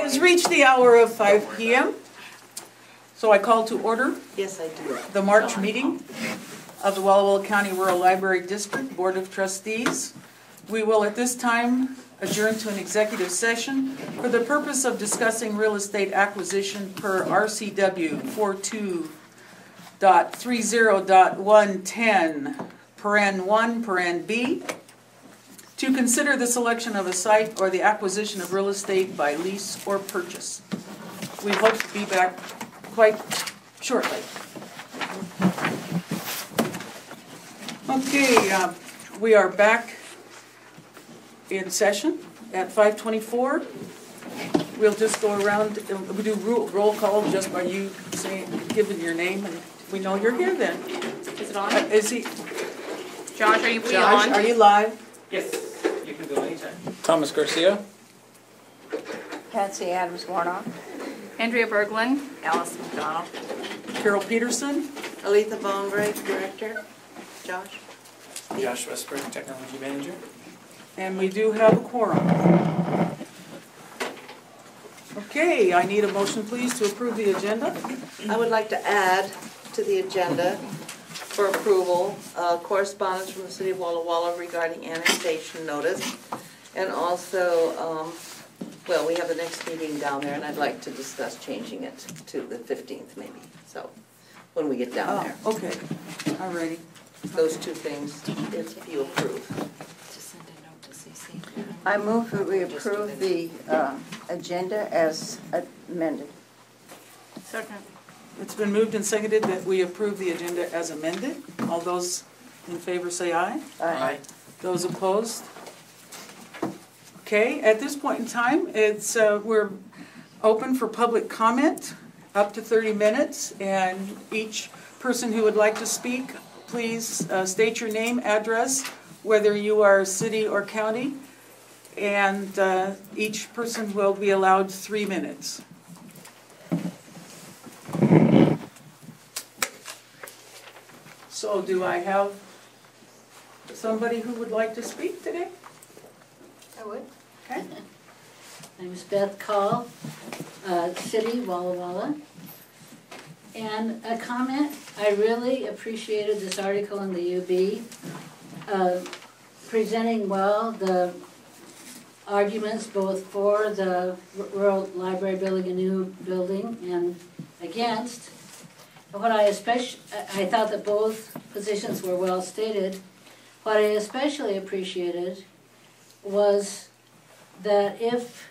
has reached the hour of 5 p.m. So I call to order Yes, I do. the March meeting of the Walla Walla County Rural Library District Board of Trustees. We will at this time adjourn to an executive session for the purpose of discussing real estate acquisition per RCW 42.30.110(1)(b), to consider the selection of a site or the acquisition of real estate by lease or purchase. We hope to be back quite shortly. Okay, we are back in session at 5:24. We'll just go around and we do roll call just by you saying, giving your name, and we know you're here then. Is it on? Is he? Josh, are you Josh, on? are you live? Yes, you can go anytime. Thomas Garcia. Patsy Adams-Warnock. Andrea Berglund. Alice McDonald. Carol Peterson. Aletha Bonebreak, Director. Josh. Josh Westberg, Technology Manager. And we do have a quorum. Okay, I need a motion please to approve the agenda. I would like to add to the agenda for approval correspondence from the City of Walla Walla regarding annexation notice. And also, well, we have the next meeting down there and I'd like to discuss changing it to the 15th maybe. So, when we get down there. Okay, all righty. Those two things, if you approve. I move that we approve the agenda as amended. Second. It's been moved and seconded that we approve the agenda as amended. All those in favor say aye. Aye. Those opposed? Okay, at this point in time, it's we're open for public comment, up to 30 minutes, and each person who would like to speak, please state your name, address, whether you are city or county, and each person will be allowed 3 minutes. So do I have somebody who would like to speak today? I would. Okay. My name is Beth Call, City, Walla Walla. And a comment, I really appreciated this article in the UB, presenting well the arguments both for the Rural Library building a new building and against. What I thought that both positions were well stated. What I especially appreciated was that if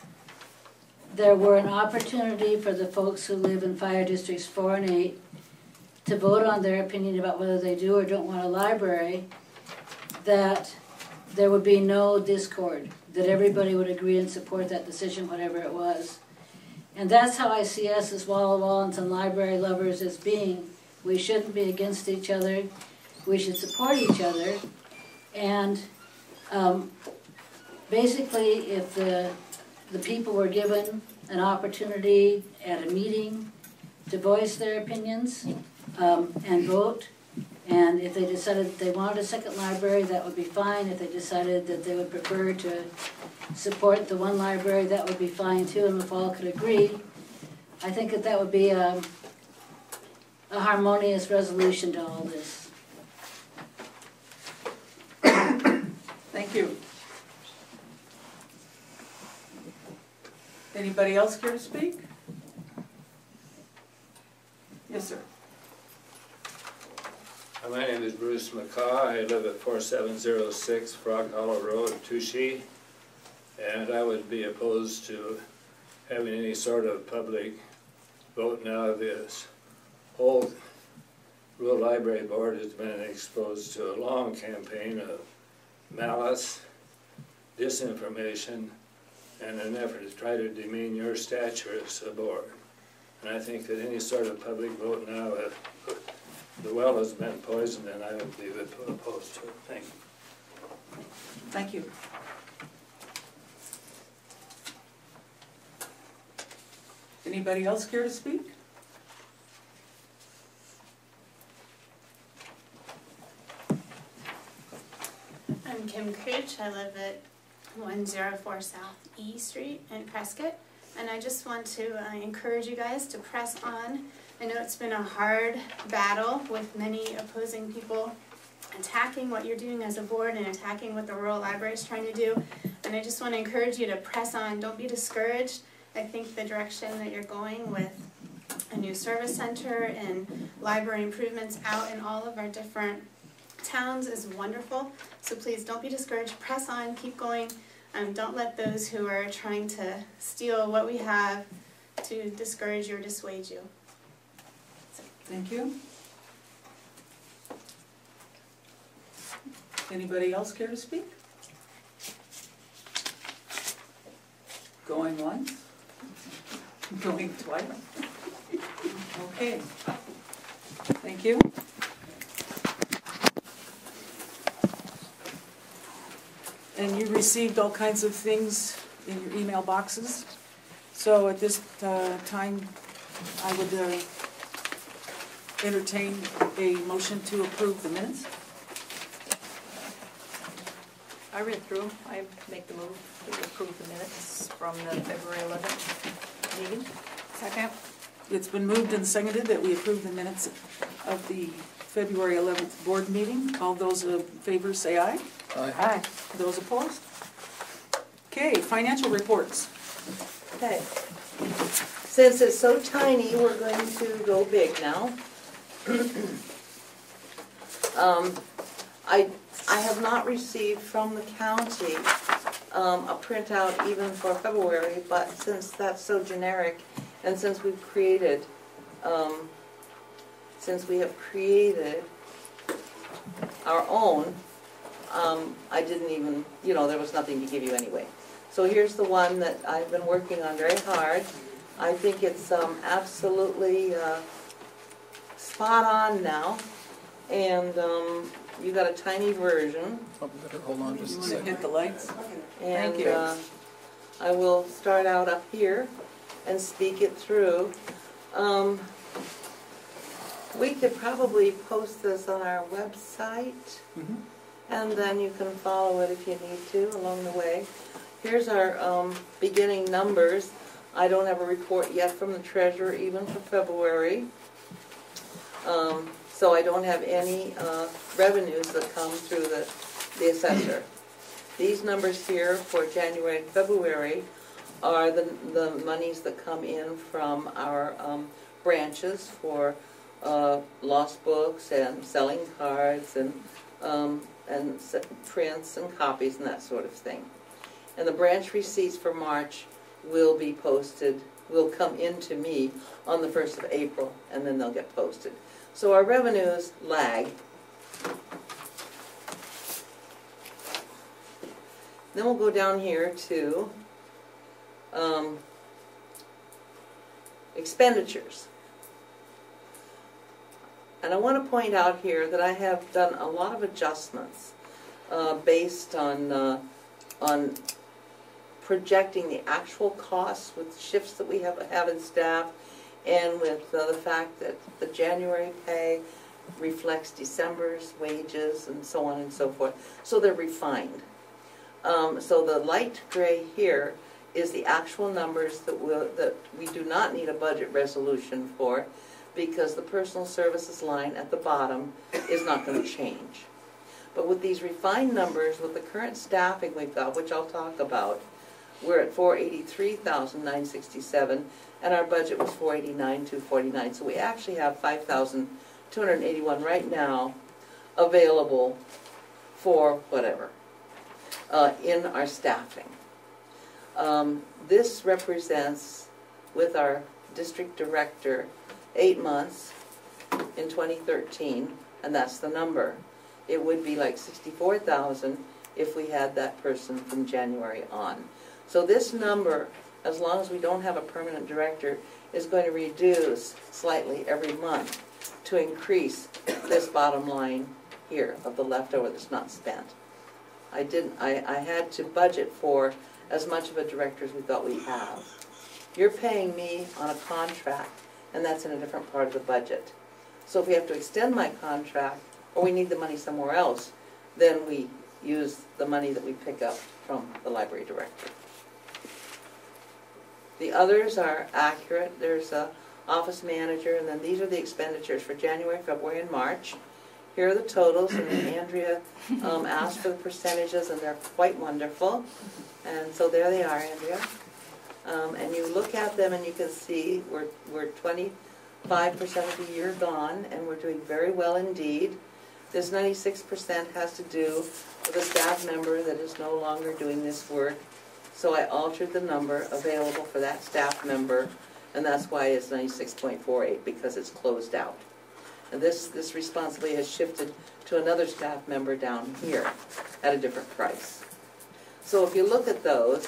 there were an opportunity for the folks who live in fire districts 4 and 8 to vote on their opinion about whether they do or don't want a library, that there would be no discord, that everybody would agree and support that decision, whatever it was. And that's how I see us as Walla Wallans and library lovers as being. We shouldn't be against each other. We should support each other. And basically, if the people were given an opportunity at a meeting to voice their opinions and vote, and if they decided that they wanted a second library, that would be fine. If they decided that they would prefer to support the one library, that would be fine too, and if all could agree, I think that that would be a harmonious resolution to all this. Thank you. Anybody else care to speak? Yes, sir. My name is Bruce McCaw. I live at 4706 Frog Hollow Road, Touchy, and I would be opposed to having any sort of public vote now. This whole Rural Library Board has been exposed to a long campaign of malice, disinformation, and an effort to try to demean your stature as a board. And I think that any sort of public vote now, the well has been poisoned, and I would be opposed to it. Thank you. Thank you. Anybody else care to speak? I'm Kim Crouch. I live at 104 South E Street in Prescott. and I just want to encourage you guys to press on. I know it's been a hard battle with many opposing people attacking what you're doing as a board and attacking what the Rural Library is trying to do, and I just want to encourage you to press on. Don't be discouraged. I think the direction that you're going with a new service center and library improvements out in all of our different towns is wonderful. So please don't be discouraged. Press on. Keep going. Don't let those who are trying to steal what we have to discourage you or dissuade you. Thank you. Anybody else care to speak? Going once? Going twice? Okay. Thank you. And you received all kinds of things in your email boxes. So at this time, I would entertain a motion to approve the minutes. I read through. I make the move to approve the minutes from the February 11th meeting. Second. It's been moved and seconded that we approve the minutes of the February 11th board meeting. All those in favor say aye. Aye. Those opposed? Okay, financial reports. Okay. Since it's so tiny, we're going to go big now. I have not received from the county a printout even for February, but since that's so generic, and since we have created our own, I didn't even, there was nothing to give you anyway. So here's the one that I've been working on very hard. I think it's absolutely spot on now, and you got a tiny version. Oh, better hold on just You a want to second. hit the lights? And Thank you. I will start out up here and speak it through. We could probably post this on our website, and then you can follow it if you need to along the way. Here's our beginning numbers. I don't have a report yet from the treasurer even for February. So I don't have any revenues that come through the assessor. These numbers here for January and February are the monies that come in from our branches for lost books and selling cards and prints and copies and that sort of thing. And the branch receipts for March will be posted, will come into me on the 1st of April, and then they'll get posted. So our revenues lag. Then we'll go down here to expenditures. And I want to point out here that I have done a lot of adjustments based on projecting the actual costs with shifts that we have in staff, and with the fact that the January pay reflects December's wages and so on and so forth. So they're refined. So the light gray here is the actual numbers that we do not need a budget resolution for, because the personal services line at the bottom is not going to change. But with these refined numbers, with the current staffing we've got, which I'll talk about, we're at $483,967, and our budget was $489,249. So we actually have $5,281 right now available for whatever in our staffing. This represents, with our district director, 8 months in 2013, and that's the number. It would be like $64,000 if we had that person from January on. So this number, as long as we don't have a permanent director, is going to reduce slightly every month to increase this bottom line here of the leftover that's not spent. I had to budget for as much of a director as we thought we have. You're paying me on a contract, and that's in a different part of the budget. So if we have to extend my contract, or we need the money somewhere else, then we use the money that we pick up from the library director. The others are accurate. There's a office manager, and then these are the expenditures for January, February, and March. Here are the totals, and then Andrea asked for the percentages, and they're quite wonderful. And so there they are, Andrea. And you look at them and you can see we're 25% of the year gone, and we're doing very well indeed. This 96% has to do with a staff member that is no longer doing this work. So I altered the number available for that staff member, and that's why it's 96.48, because it's closed out. And this responsibility has shifted to another staff member down here at a different price. So if you look at those,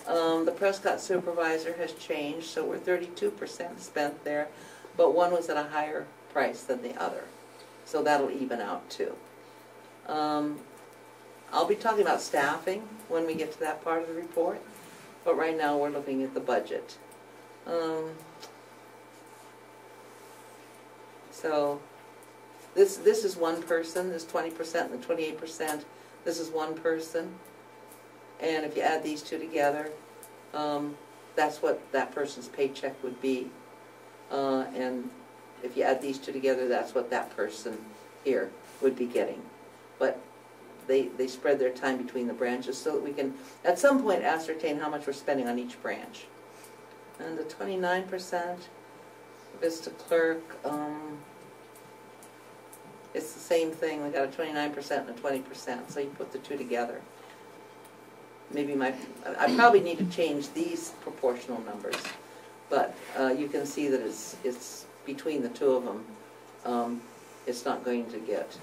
the Prescott supervisor has changed, so we're 32% spent there, but one was at a higher price than the other. So that'll even out too. I'll be talking about staffing when we get to that part of the report, but right now we're looking at the budget. So this is one person, this 20% and the 28%, this is one person. And if you add these two together, that's what that person's paycheck would be. And if you add these two together, that's what that person here would be getting. But they spread their time between the branches so that we can, at some point, ascertain how much we're spending on each branch. And the 29%, Vista Clerk, it's the same thing. We got a 29% and a 20%, so you put the two together. Maybe I probably need to change these proportional numbers, but you can see that it's between the two of them. It's not going to get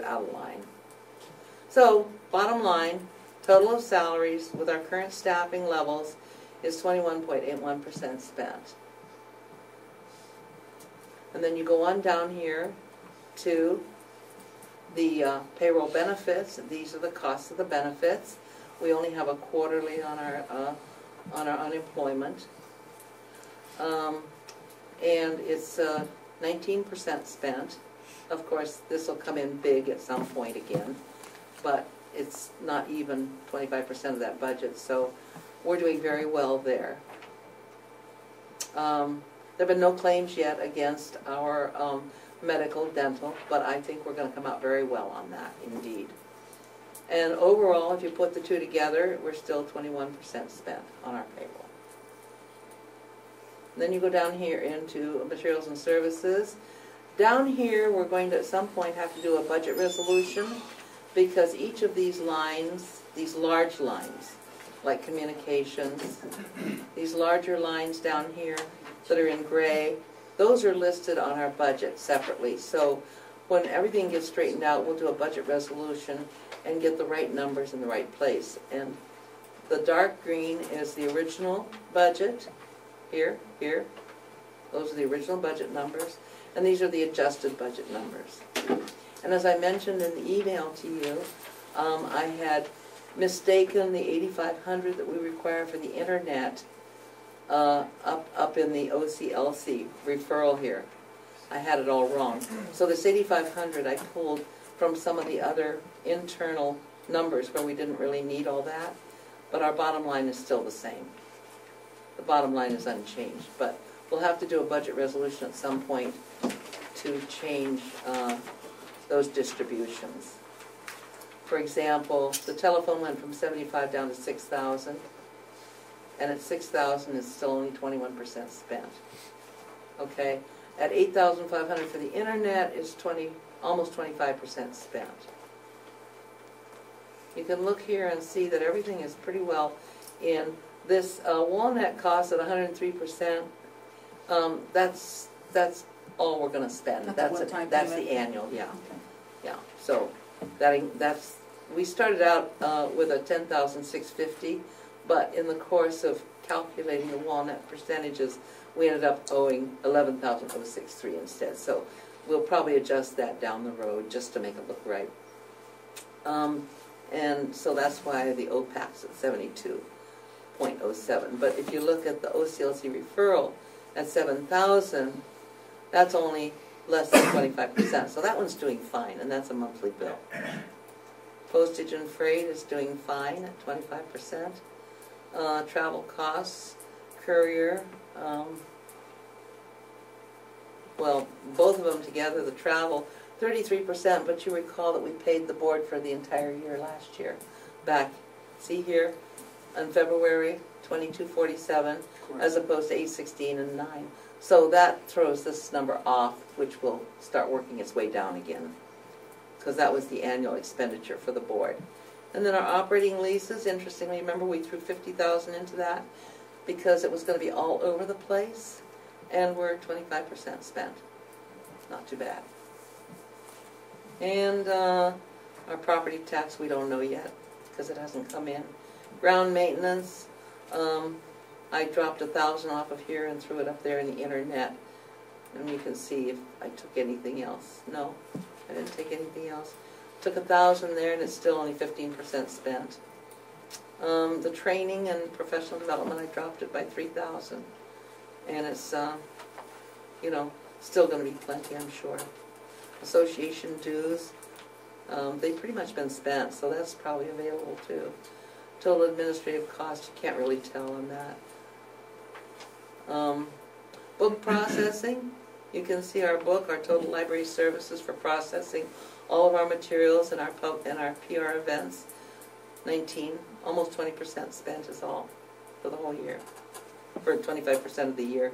out of line. So, bottom line, total of salaries with our current staffing levels is 21.81% spent. And then you go on down here to the payroll benefits. These are the costs of the benefits. We only have a quarterly on our unemployment, and it's 19% spent. Of course, this will come in big at some point again, but it's not even 25% of that budget, so we're doing very well there. There have been no claims yet against our medical, dental, but I think we're going to come out very well on that, indeed. And overall, if you put the two together, we're still 21% spent on our payroll. And then you go down here into materials and services. Down here, we're going to at some point have to do a budget resolution, because each of these lines, these large lines, like communications, these larger lines down here that are in gray, those are listed on our budget separately. So when everything gets straightened out, we'll do a budget resolution and get the right numbers in the right place. And the dark green is the original budget, here. Those are the original budget numbers. And these are the adjusted budget numbers. And as I mentioned in the email to you, I had mistaken the $8,500 that we require for the internet up in the OCLC referral here. I had it all wrong. So this $8,500 I pulled from some of the other internal numbers where we didn't really need all that, but our bottom line is still the same. The bottom line is unchanged, but we'll have to do a budget resolution at some point to change those distributions. For example, the telephone went from 75 down to 6,000, and at 6,000 it's still only 21% spent. Okay, at 8,500 for the internet is almost 25% spent. You can look here and see that everything is pretty well in. This Walnut cost at 103%. That's all we're going to spend. That's the annual, yeah. Okay. Yeah, so we started out with a $10,650, but in the course of calculating the Walnut percentages, we ended up owing $11,063 instead. So we'll probably adjust that down the road just to make it look right. And so that's why the OPAC's at 72.07. But if you look at the OCLC referral at 7,000, that's only less than 25%. So that one's doing fine, and that's a monthly bill. Postage and freight is doing fine at 25%. travel costs, courier, well, both of them together, the travel, 33%, but you recall that we paid the board for the entire year last year. Back, see here, on February, 2247, as opposed to 816 and 9. So that throws this number off, which will start working its way down again, because that was the annual expenditure for the board. And then our operating leases, interestingly, remember we threw 50,000 into that because it was going to be all over the place, and we're 25% spent. Not too bad. And our property tax, we don't know yet because it hasn't come in. Ground maintenance, I dropped 1,000 off of here and threw it up there in the internet, and you can see if I took anything else. No, I didn't take anything else. Took 1,000 there, and it's still only 15% spent. The training and professional development, I dropped it by 3,000, and it's you know, still going to be plenty, I'm sure. Association dues, they've pretty much been spent, so that's probably available too. Total administrative cost, you can't really tell on that. Book processing, you can see our book, our total library services for processing all of our materials and our PR events. 19, almost 20% spent is all for the whole year, for 25% of the year.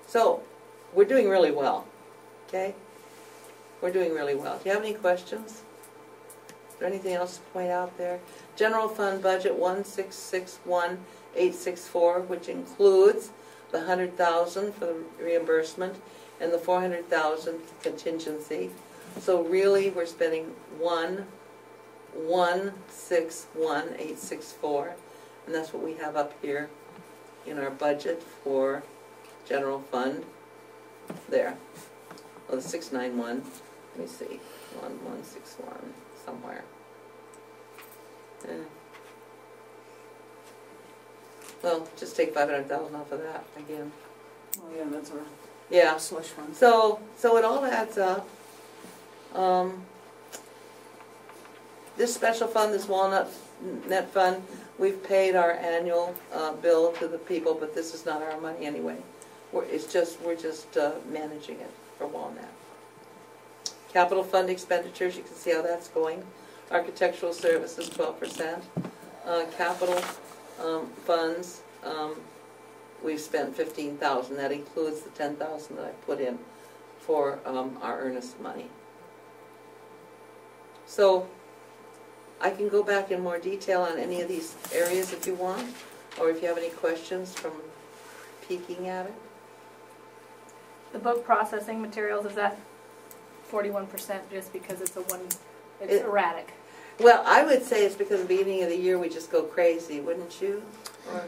So, we're doing really well, okay? We're doing really well. Do you have any questions? Is there anything else to point out there? General fund budget 1661864, which includes the 100,000 for the reimbursement and the 400,000 contingency. So really, we're spending 1161864, and that's what we have up here in our budget for general fund. There. Oh, the 691. Let me see. 1161 somewhere. Well, just take 500,000 off of that again. Oh yeah, that's our Yeah. slush fund. So it all adds up. This special fund, this Walnut Net Fund, we've paid our annual bill to the people, but this is not our money anyway. We're just managing it for Walnut. Capital fund expenditures, you can see how that's going. Architectural services, 12%. Capital funds, we've spent 15,000. That includes the 10,000 that I put in for our earnest money. So I can go back in more detail on any of these areas if you want, or if you have any questions from peeking at it. The book processing materials, is that 41% just because it's it's erratic? Well, I would say it's because at the beginning of the year we just go crazy, wouldn't you? Or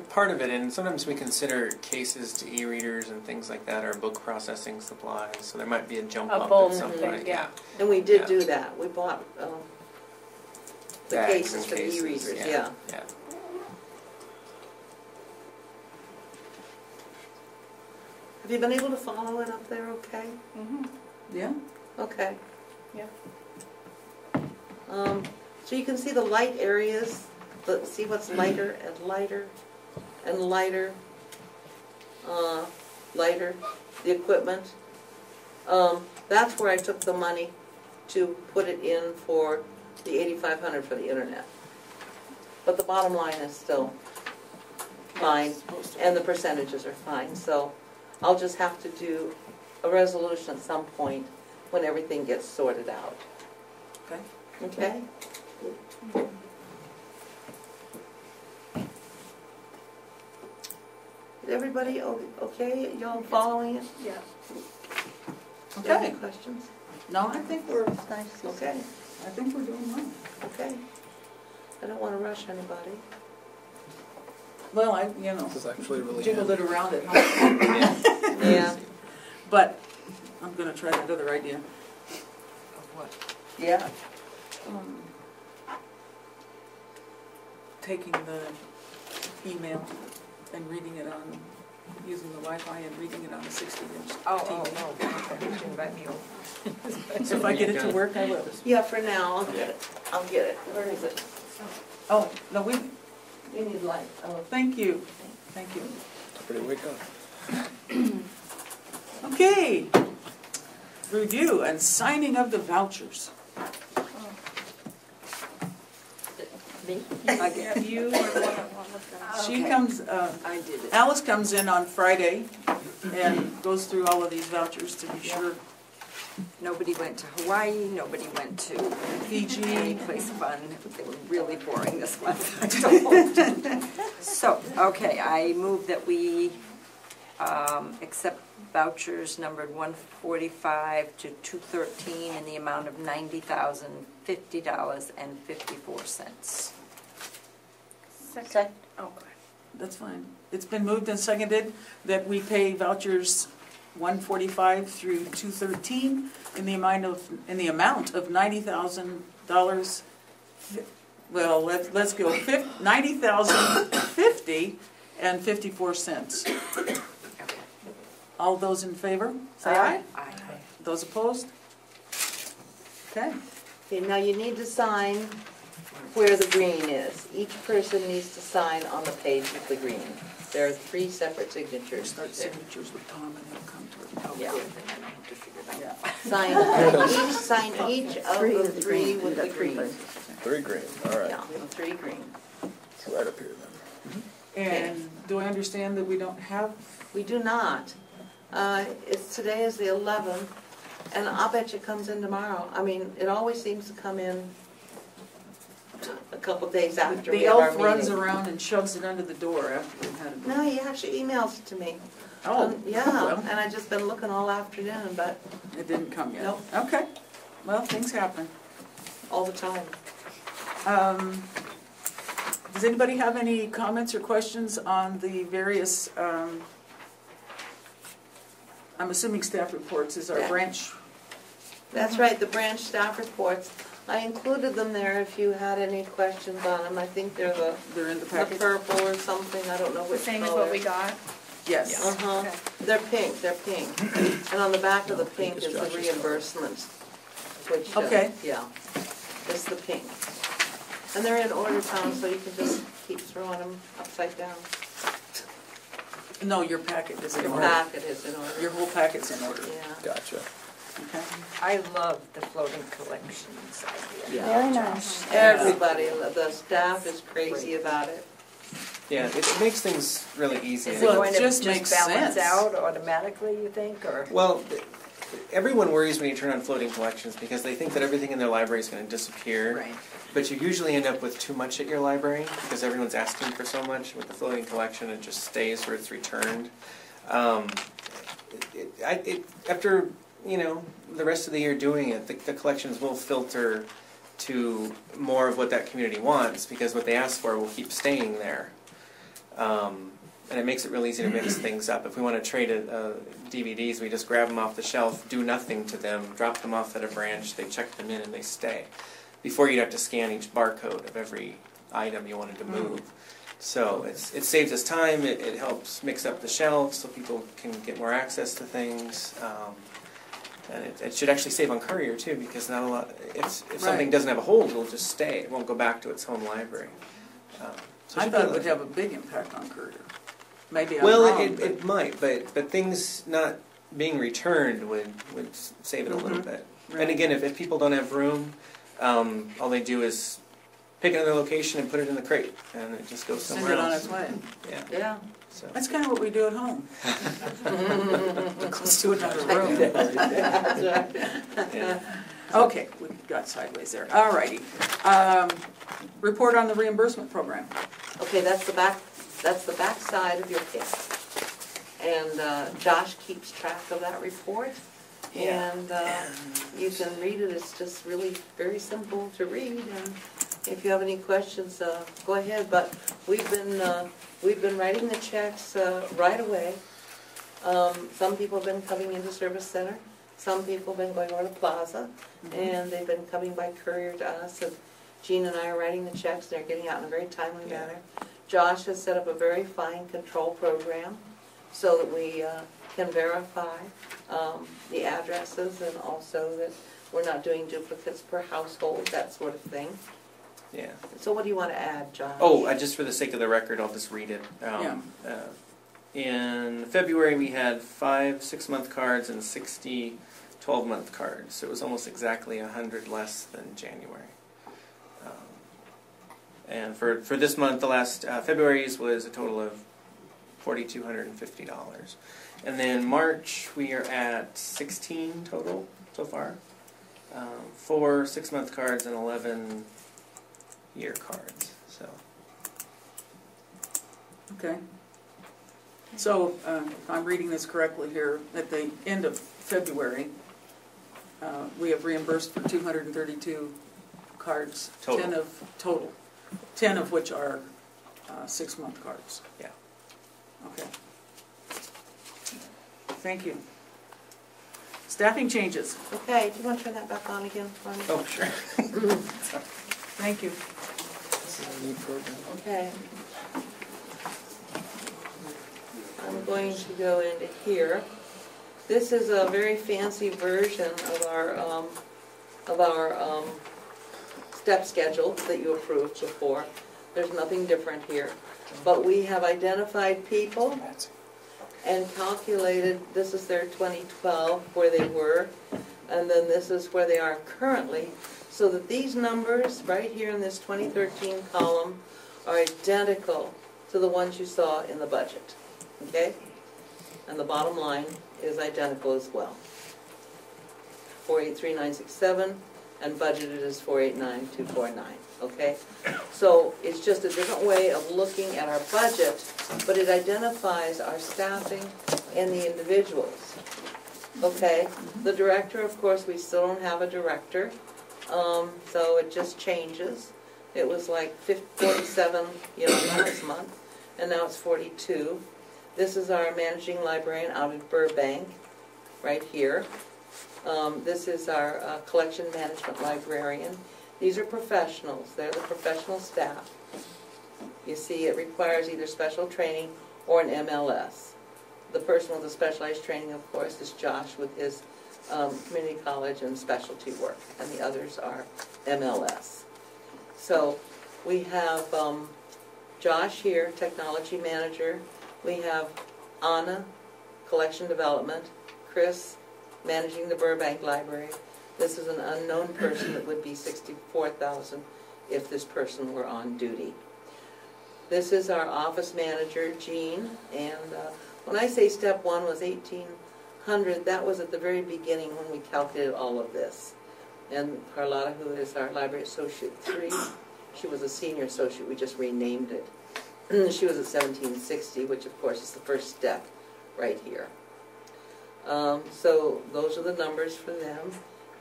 Part of it, and sometimes we consider cases to e-readers and things like that are book processing supplies, so there might be a jump up at some point. Yeah. And we did do that. We bought the Bags cases and for the cases, e-readers, yeah. Have you been able to follow it up there okay? Mm-hmm. Yeah. Okay. Yeah. So you can see the light areas, see what's lighter and lighter and lighter, lighter, the equipment. That's where I took the money to put it in for the 8,500 for the internet. But the bottom line is still fine, and the percentages are fine. So I'll just have to do a resolution at some point when everything gets sorted out. Okay. Okay? Is everybody okay? Y'all following it? Yeah. Do you have Okay. any questions? No, I think we're Okay, I think we're doing well. okay. I don't want to rush anybody. Well, This is actually really jiggled it around at home. Yeah. But I'm gonna try that other idea. Of what? Yeah. Taking the email and reading it on, using the Wi-Fi and reading it on a 60-inch TV. Oh, okay, you invite me over. If I get it to work, I will. Yeah, for now, I'll get it. I'll get it. Where is it? Oh, no, we, You need light. Oh, thank you, thank you. Pretty wake up. Okay. Review and signing of the vouchers. Me? Yeah, you were the one that looked at it. She Okay. comes, I did it. Alice comes in on Friday and goes through all of these vouchers to be sure. Nobody went to Hawaii, nobody went to any Fiji. place fun. They were really boring this month, I told. So, okay, I move that we accept vouchers numbered 145 to 213 in the amount of $90,050.54. Second. Oh, go ahead. That's fine. It's been moved and seconded that we pay vouchers 145 through 213 in the amount of $90,000. Well, let's go $90,050.54. All those in favor, say aye. Aye. Those opposed? Okay. Okay, now you need to sign where the green is. Each person needs to sign on the page with the green. There are 3 separate signatures. Start there. signatures with Tom and then come to Yeah. Yeah. Sign each of the 3 with the green. 3 green, all right. Yeah, 3 green. It's right up here then. And do I understand that we don't have, We do not. Today is the 11th, and I'll bet you it comes in tomorrow. I mean, it always seems to come in a couple days after we the have our elf runs meeting. around and shoves it under the door after we've had it. No, he actually emails it to me. Oh, Yeah, well, and I've just been looking all afternoon, but it didn't come yet. Nope. Okay, well, things happen. all the time. Does anybody have any comments or questions on the various, I'm assuming staff reports is our Yeah. branch? That's right, the branch staff reports. I included them there if you had any questions on them. I think they're They're in the the package? purple or something, I don't know The which same as color. what we got. Yes. Uh-huh, Okay. they're pink. And on the back of the pink is is the Josh's color. reimbursement, which, Okay. yeah, it's the pink. And they're in order, Tom, so you can just keep throwing them upside down. No, your packet is in Your order. packet is in order. Your whole packet's in order. Yeah. Gotcha. Okay. I love the floating collections idea. Yeah. Very nice. Everybody, the staff is crazy about it. Yeah, it makes things really easy. Is Well, it it going to just just makes balance sense. out automatically, you think, or? Well, everyone worries when you turn on floating collections because they think that everything in their library is going to disappear. Right. But you usually end up with too much at your library because everyone's asking for so much. With the floating collection, it just stays where it's returned. After the rest of the year doing it, the collections will filter to more of what that community wants because what they ask for will keep staying there. And it makes it real easy to mix things up. If we want to trade DVDs, we just grab them off the shelf, do nothing to them, drop them off at a branch, they check them in, and they stay. Before you'd have to scan each barcode of every item you wanted to move. So it saves us time, it helps mix up the shelves so people can get more access to things. And it should actually save on courier too, because not a lot. If something Right. doesn't have a hold, it'll just stay. It won't go back to its home library. So I should thought be it would like- have a big impact on courier. Maybe I'm Well, wrong. it might, but things not being returned would save it a little bit. Right. And again, if people don't have room, all they do is pick another location and put it in the crate, and it just goes Send somewhere it on else. its way. Yeah. Yeah. So. That's kind of what we do at home. Goes to another room. That's right. Yeah. Okay, we got sideways there. All righty. Report on the reimbursement program. Okay, that's the back side of your kit. And Josh keeps track of that report. Yeah. And you can read it, it's just really very simple to read. And if you have any questions, go ahead. But we've been writing the checks right away. Some people have been coming into Service Center. Some people have been going over to Plaza. And they've been coming by courier to us. And Jean and I are writing the checks. They're getting out in a very timely manner. Josh has set up a very fine control program so that we can verify the addresses and also that we're not doing duplicates per household, that sort of thing. Yeah. So what do you want to add, Josh? Oh, just for the sake of the record, I'll just read it. In February, we had 5 6-month cards and 60 12-month cards. So it was almost exactly 100 less than January. And for this month, the last February's was a total of $4,250. And then March, we are at 16 total so far. 4 6-month cards and 11 year cards. So. Okay. So, if I'm reading this correctly here, at the end of February, we have reimbursed for 232 cards. Total. 10 of which are 6-month cards. Yeah. Okay. Thank you. Staffing changes. Okay, do you want to turn that back on again for me? Oh, sure. Thank you. This is a neat program. Okay. I'm going to go into here. This is a very fancy version of our step schedule that you approved before. There's nothing different here. But we have identified people and calculated, this is their 2012, where they were, and then this is where they are currently, so that these numbers right here in this 2013 column are identical to the ones you saw in the budget. Okay? And the bottom line is identical as well. 483,967, and budgeted is 489,249. Okay? So it's just a different way of looking at our budget, but it identifies our staffing and the individuals. Okay? The director, of course, we still don't have a director, so it just changes. It was like 47, last month, and now it's 42. This is our managing librarian out in Burbank, right here. This is our collection management librarian. These are professionals. They're the professional staff. You see, it requires either special training or an MLS. The person with the specialized training, of course, is Josh with his community college and specialty work, and the others are MLS. So we have Josh here, technology manager. We have Anna, collection development. Chris, managing the Burbank Library. This is an unknown person that would be $64,000 if this person were on duty. This is our office manager, Jean, and when I say step one was $1,800, that was at the very beginning when we calculated all of this. And Carlotta, who is our library associate 3, she was a senior associate, we just renamed it. She was at $1,760, which of course is the first step right here. So those are the numbers for them.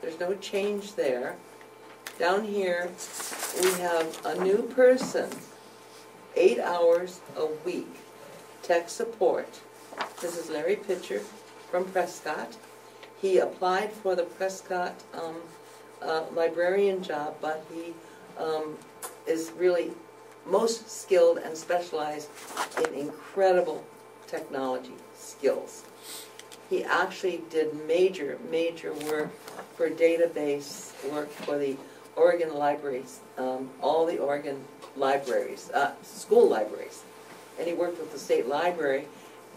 There's no change there. Down here we have a new person, 8 hours a week, tech support. This is Larry Pitcher from Prescott. He applied for the Prescott librarian job, but he is really most skilled and specialized in incredible technology skills. He actually did major work for database work for the Oregon libraries, all the Oregon libraries, school libraries. And he worked with the state library.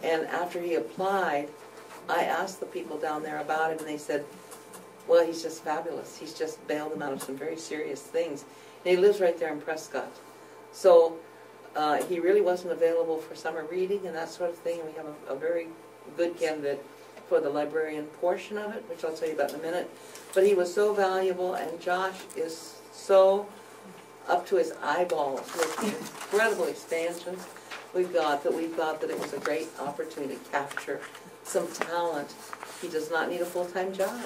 And after he applied, I asked the people down there about him, and they said, well, he's just fabulous. He's just bailed them out of some very serious things. And he lives right there in Prescott. So he really wasn't available for summer reading and that sort of thing. And we have a very good candidate for the librarian portion of it, which I'll tell you about in a minute. But he was so valuable, and Josh is so up to his eyeballs with the incredible expansions we thought that it was a great opportunity to capture some talent. He does not need a full-time job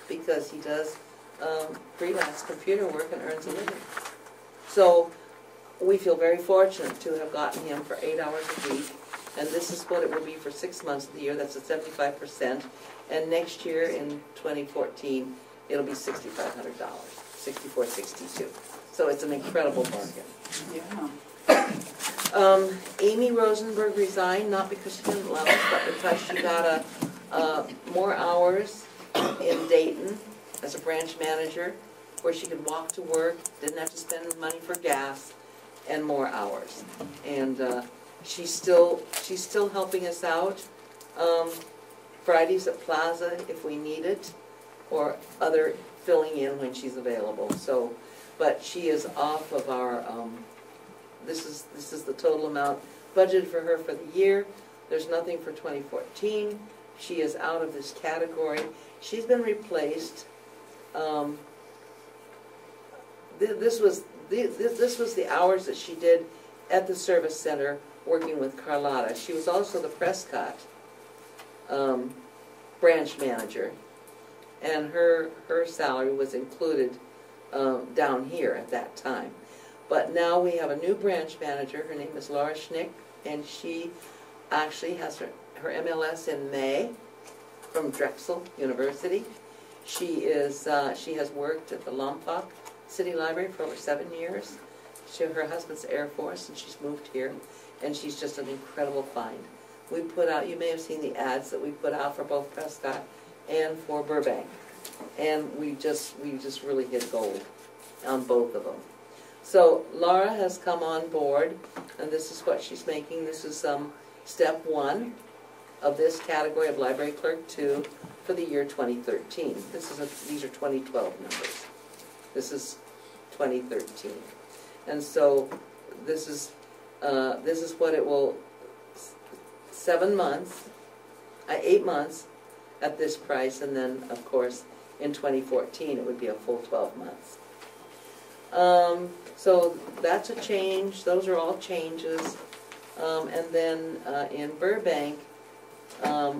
because he does freelance computer work and earns a living. So we feel very fortunate to have gotten him for 8 hours a week, and this is what it will be for 6 months of the year. That's at 75%, and next year in 2014 it'll be $6,500, $6,462. So it's an incredible bargain. Yeah. Amy Rosenberg resigned, not because she didn't love us, but because she got more hours in Dayton as a branch manager. where she could walk to work, didn't have to spend money for gas, and more hours. And she's still helping us out. Fridays at Plaza if we need it, or other filling in when she's available. So, but she is off of our. This is the total amount budgeted for her for the year. There's nothing for 2014. She is out of this category. She's been replaced. This was the hours that she did at the service center working with Carlotta. She was also the Prescott branch manager, and her salary was included down here at that time. But now we have a new branch manager. Her name is Laura Schnick, and she actually has her MLS in May from Drexel University. She has worked at the Lompoc City Library for over 7 years. Her husband's Air Force, and she's moved here, and she's just an incredible find. We put out, you may have seen the ads that we put out for both Prescott and for Burbank, and we just really hit gold on both of them. So Laura has come on board, and this is what she's making. This is step 1 of this category of Library Clerk 2 for the year 2013. These are 2012 numbers. This is 2013, and so this is what it will. 7 months, 8 months at this price, and then of course in 2014 it would be a full 12 months. So that's a change. Those are all changes. And then in Burbank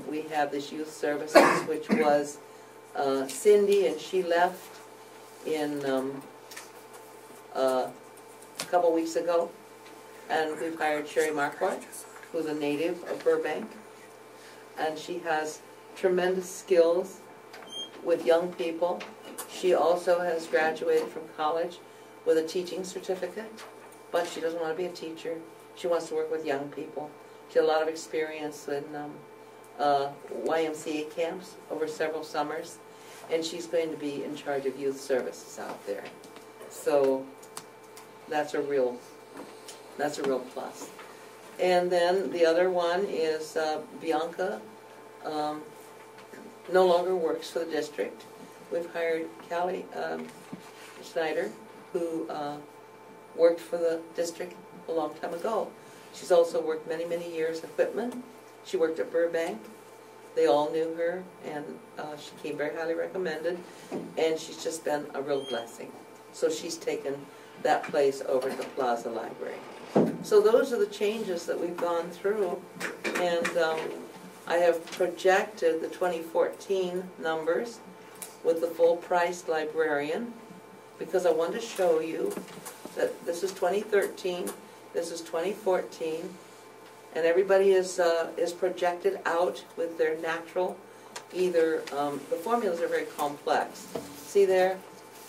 we have this youth services, which was Cindy, and she left in a couple weeks ago, and we've hired Sherry Marquardt, who's a native of Burbank, and she has tremendous skills with young people. She also has graduated from college with a teaching certificate, but she doesn't want to be a teacher. She wants to work with young people. She had a lot of experience in YMCA camps over several summers, and she's going to be in charge of youth services out there. So that's a real plus. And then the other one is Bianca no longer works for the district. We've hired Callie Schneider, who worked for the district a long time ago. She's also worked many, many years at Whitman. She worked at Burbank. They all knew her, and she came very highly recommended, and she's just been a real blessing. So she's taken that place over at the Plaza Library. So those are the changes that we've gone through, and I have projected the 2014 numbers with the full-priced librarian, because I want to show you that this is 2013, this is 2014, and everybody is projected out with their natural, either, the formulas are very complex. See there?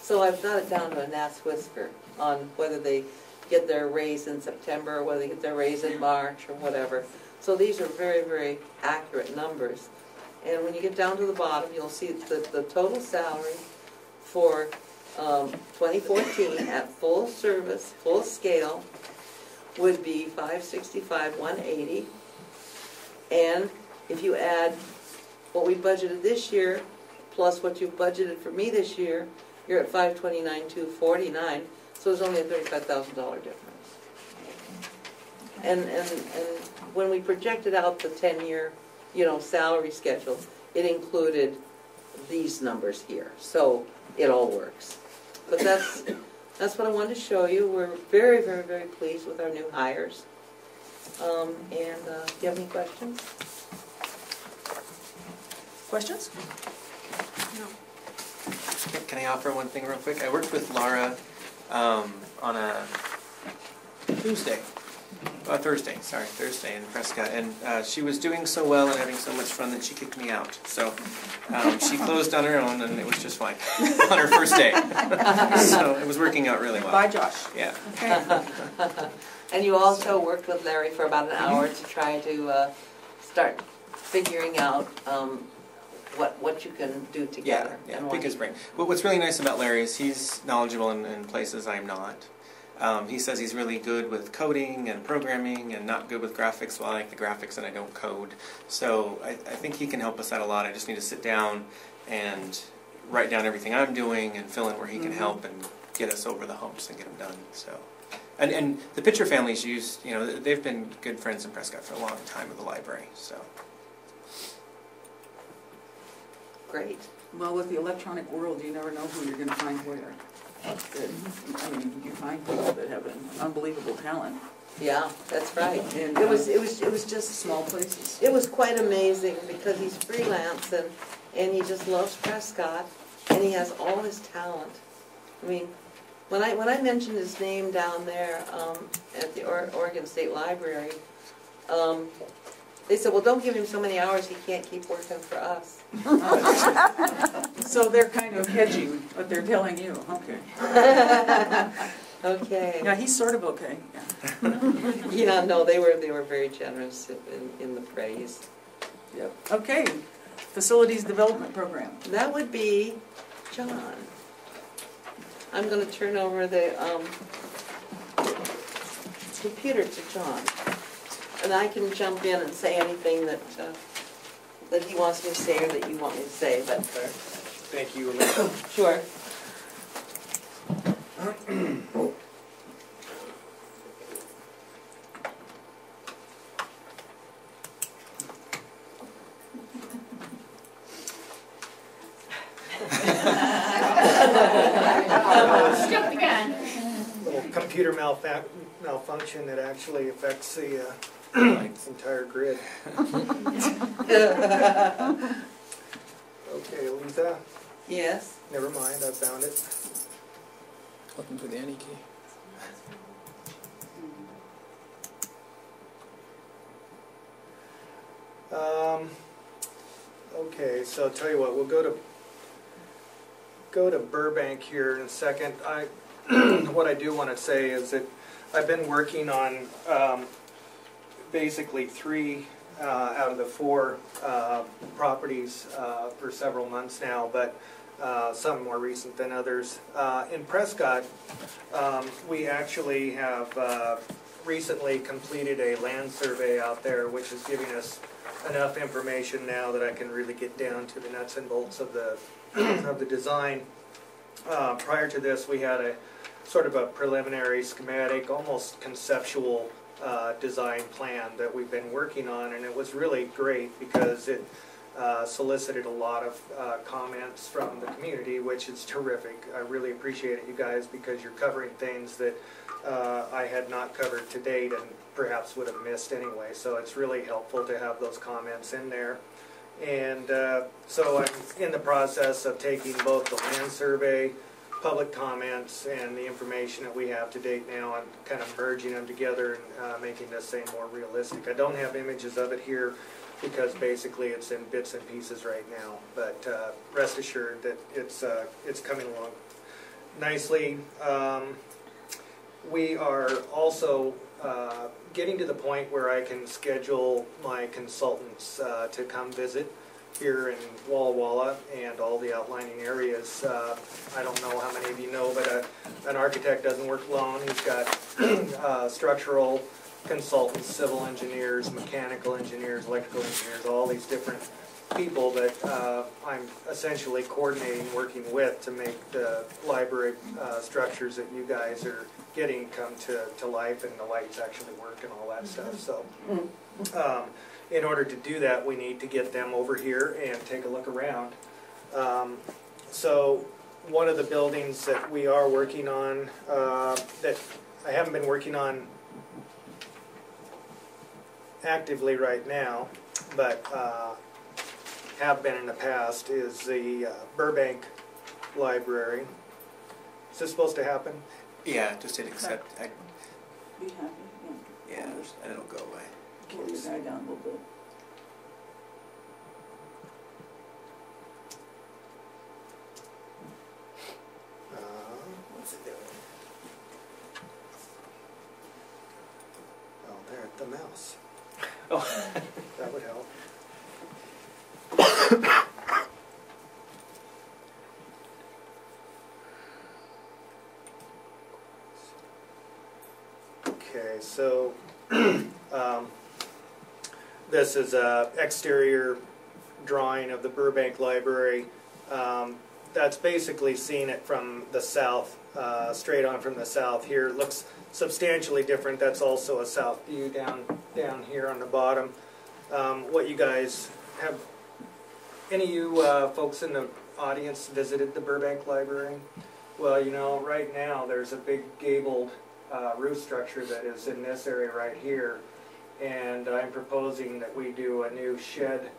So I've got it down to a gnat's whisker on whether they get their raise in September or whether they get their raise in March or whatever. So these are very, very accurate numbers. And when you get down to the bottom, you'll see that the total salary for 2014 at full service, full scale, would be $565,180. And if you add what we budgeted this year plus what you budgeted for me this year, you're at $529,249. So there's only a $35,000 difference. And when we projected out the 10-year, salary schedule, it included these numbers here. So it all works. But that's what I wanted to show you. We're very, very, very pleased with our new hires. Do you have any questions? Questions? No. Can I offer one thing real quick? I worked with Laura on a Thursday in Prescott, and she was doing so well and having so much fun that she kicked me out. So she closed on her own, and it was just fine on her first day. So it was working out really well. Bye, Josh. Yeah. Okay. And you also worked with Larry for about an hour to try to start figuring out what you can do together. Yeah, and pick what his you- brain. But what's really nice about Larry is he's knowledgeable in places I'm not. He says he's really good with coding and programming and not good with graphics. Well, I like the graphics and I don't code. So I think he can help us out a lot. I just need to sit down and write down everything I'm doing and fill in where he can help and get us over the humps and get them done. So, and the Pitcher family's used, they've been good friends in Prescott for a long time with the library. So. Great. Well, with the electronic world, you never know who you're going to find where. I mean, you find people that have an unbelievable talent, Yeah, that's right. and It was just small places. It was quite amazing because he's freelance and he just loves Prescott and he has all his talent. I mean, when I mentioned his name down there at the Oregon State Library, they said, well, don't give him so many hours, he can't keep working for us. So they're kind of hedging. But they're telling you, okay. Okay. Yeah, he's sort of okay. Yeah. Yeah, no, they were very generous in the praise. Yep. Okay, Facilities Development Program. That would be John. I'm going to turn over the computer to John. And I can jump in and say anything that he wants me to say or that you want me to say. But Thank you, Elizabeth. sure. Jump the gun. Little computer malfunction that actually affects the entire grid. Okay, Lisa, Yes. never mind, I found it. Looking for the any key. Okay, so I'll tell you what, we'll go to Burbank here in a second. What I do want to say is that I've been working on basically 3 out of the 4 properties for several months now, but some more recent than others. In Prescott, we actually have recently completed a land survey out there, which is giving us enough information now that I can really get down to the nuts and bolts of the of the design. Prior to this, we had a sort of a preliminary schematic, almost conceptual design plan that we've been working on, and it was really great because it solicited a lot of comments from the community, which is terrific. I really appreciate it, you guys, because you're covering things that I had not covered to date and perhaps would have missed anyway, so it's really helpful to have those comments in there. And so I'm in the process of taking both the land survey, public comments, and the information that we have to date now and kind of merging them together and making this thing more realistic. I don't have images of it here because basically it's in bits and pieces right now, but rest assured that it's coming along nicely. We are also getting to the point where I can schedule my consultants to come visit here in Walla Walla and all the outlining areas. I don't know how many of you know, but an architect doesn't work alone. He's got structural consultants, civil engineers, mechanical engineers, electrical engineers, all these different people that I'm essentially coordinating, working with to make the library structures that you guys are getting come to life and the lights actually work and all that stuff. So in order to do that, we need to get them over here and take a look around. So one of the buildings that we are working on that I haven't been working on actively right now, but have been in the past, is the Burbank Library. Is this supposed to happen? Yeah, just hit accept. Be happy, Yeah, and it'll go away. Pull your guy down a little bit. What's it doing? Oh, there, the mouse. Oh. That would help. guys. So this is a exterior drawing of the Burbank Library. That's basically seeing it from the south, straight on from the south here. It looks substantially different. That's also a south view down here on the bottom. What you guys have, any of you folks in the audience visited the Burbank Library? Well, you know, right now there's a big gabled roof structure that is in this area right here, and I'm proposing that we do a new shed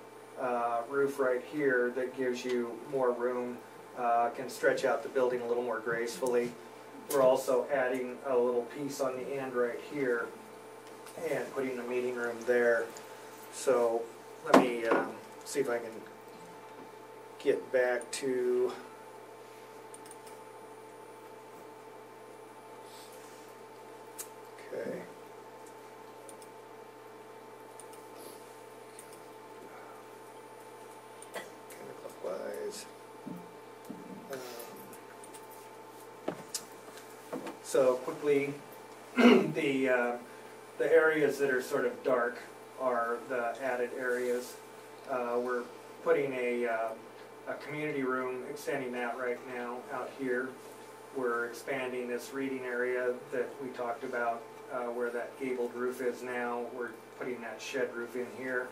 roof right here that gives you more room, can stretch out the building a little more gracefully. We're also adding a little piece on the end right here and putting a meeting room there. So let me see if I can get back to okay. Counterclockwise. So quickly, the areas that are sort of dark are the added areas. We're putting a community room, extending that right now out here. We're expanding this reading area that we talked about, where that gabled roof is now. We're putting that shed roof in here.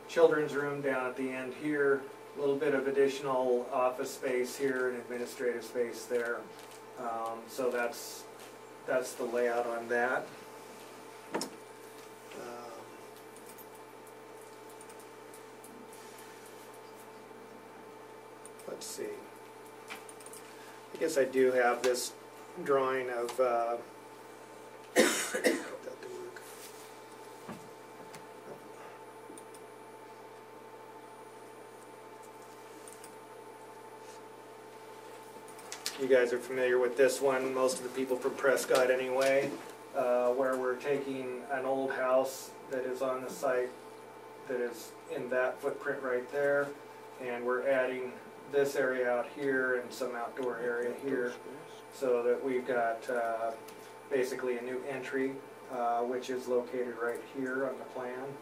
Children's room down at the end here. A little bit of additional office space here and administrative space there. So that's the layout on that. Let's see. I guess I do have this drawing of you guys are familiar with this one, most of the people from Prescott anyway, where we're taking an old house that is on the site that is in that footprint right there, and we're adding this area out here and some outdoor area here, so that we've got basically a new entry, which is located right here on the plan.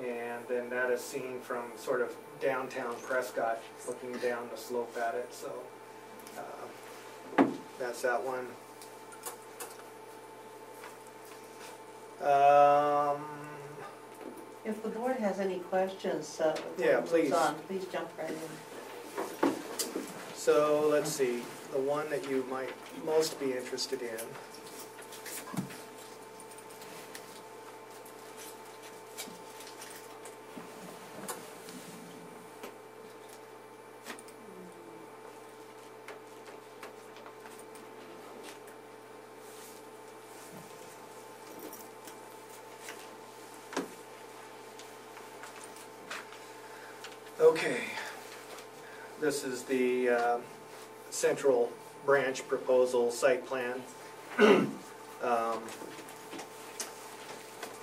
And then that is seen from sort of downtown Prescott, looking down the slope at it. So that's that one. If the board has any questions, yeah, please. Please jump right in. So let's see, the one that you might most be interested in. Okay, this is the central branch proposal site plan.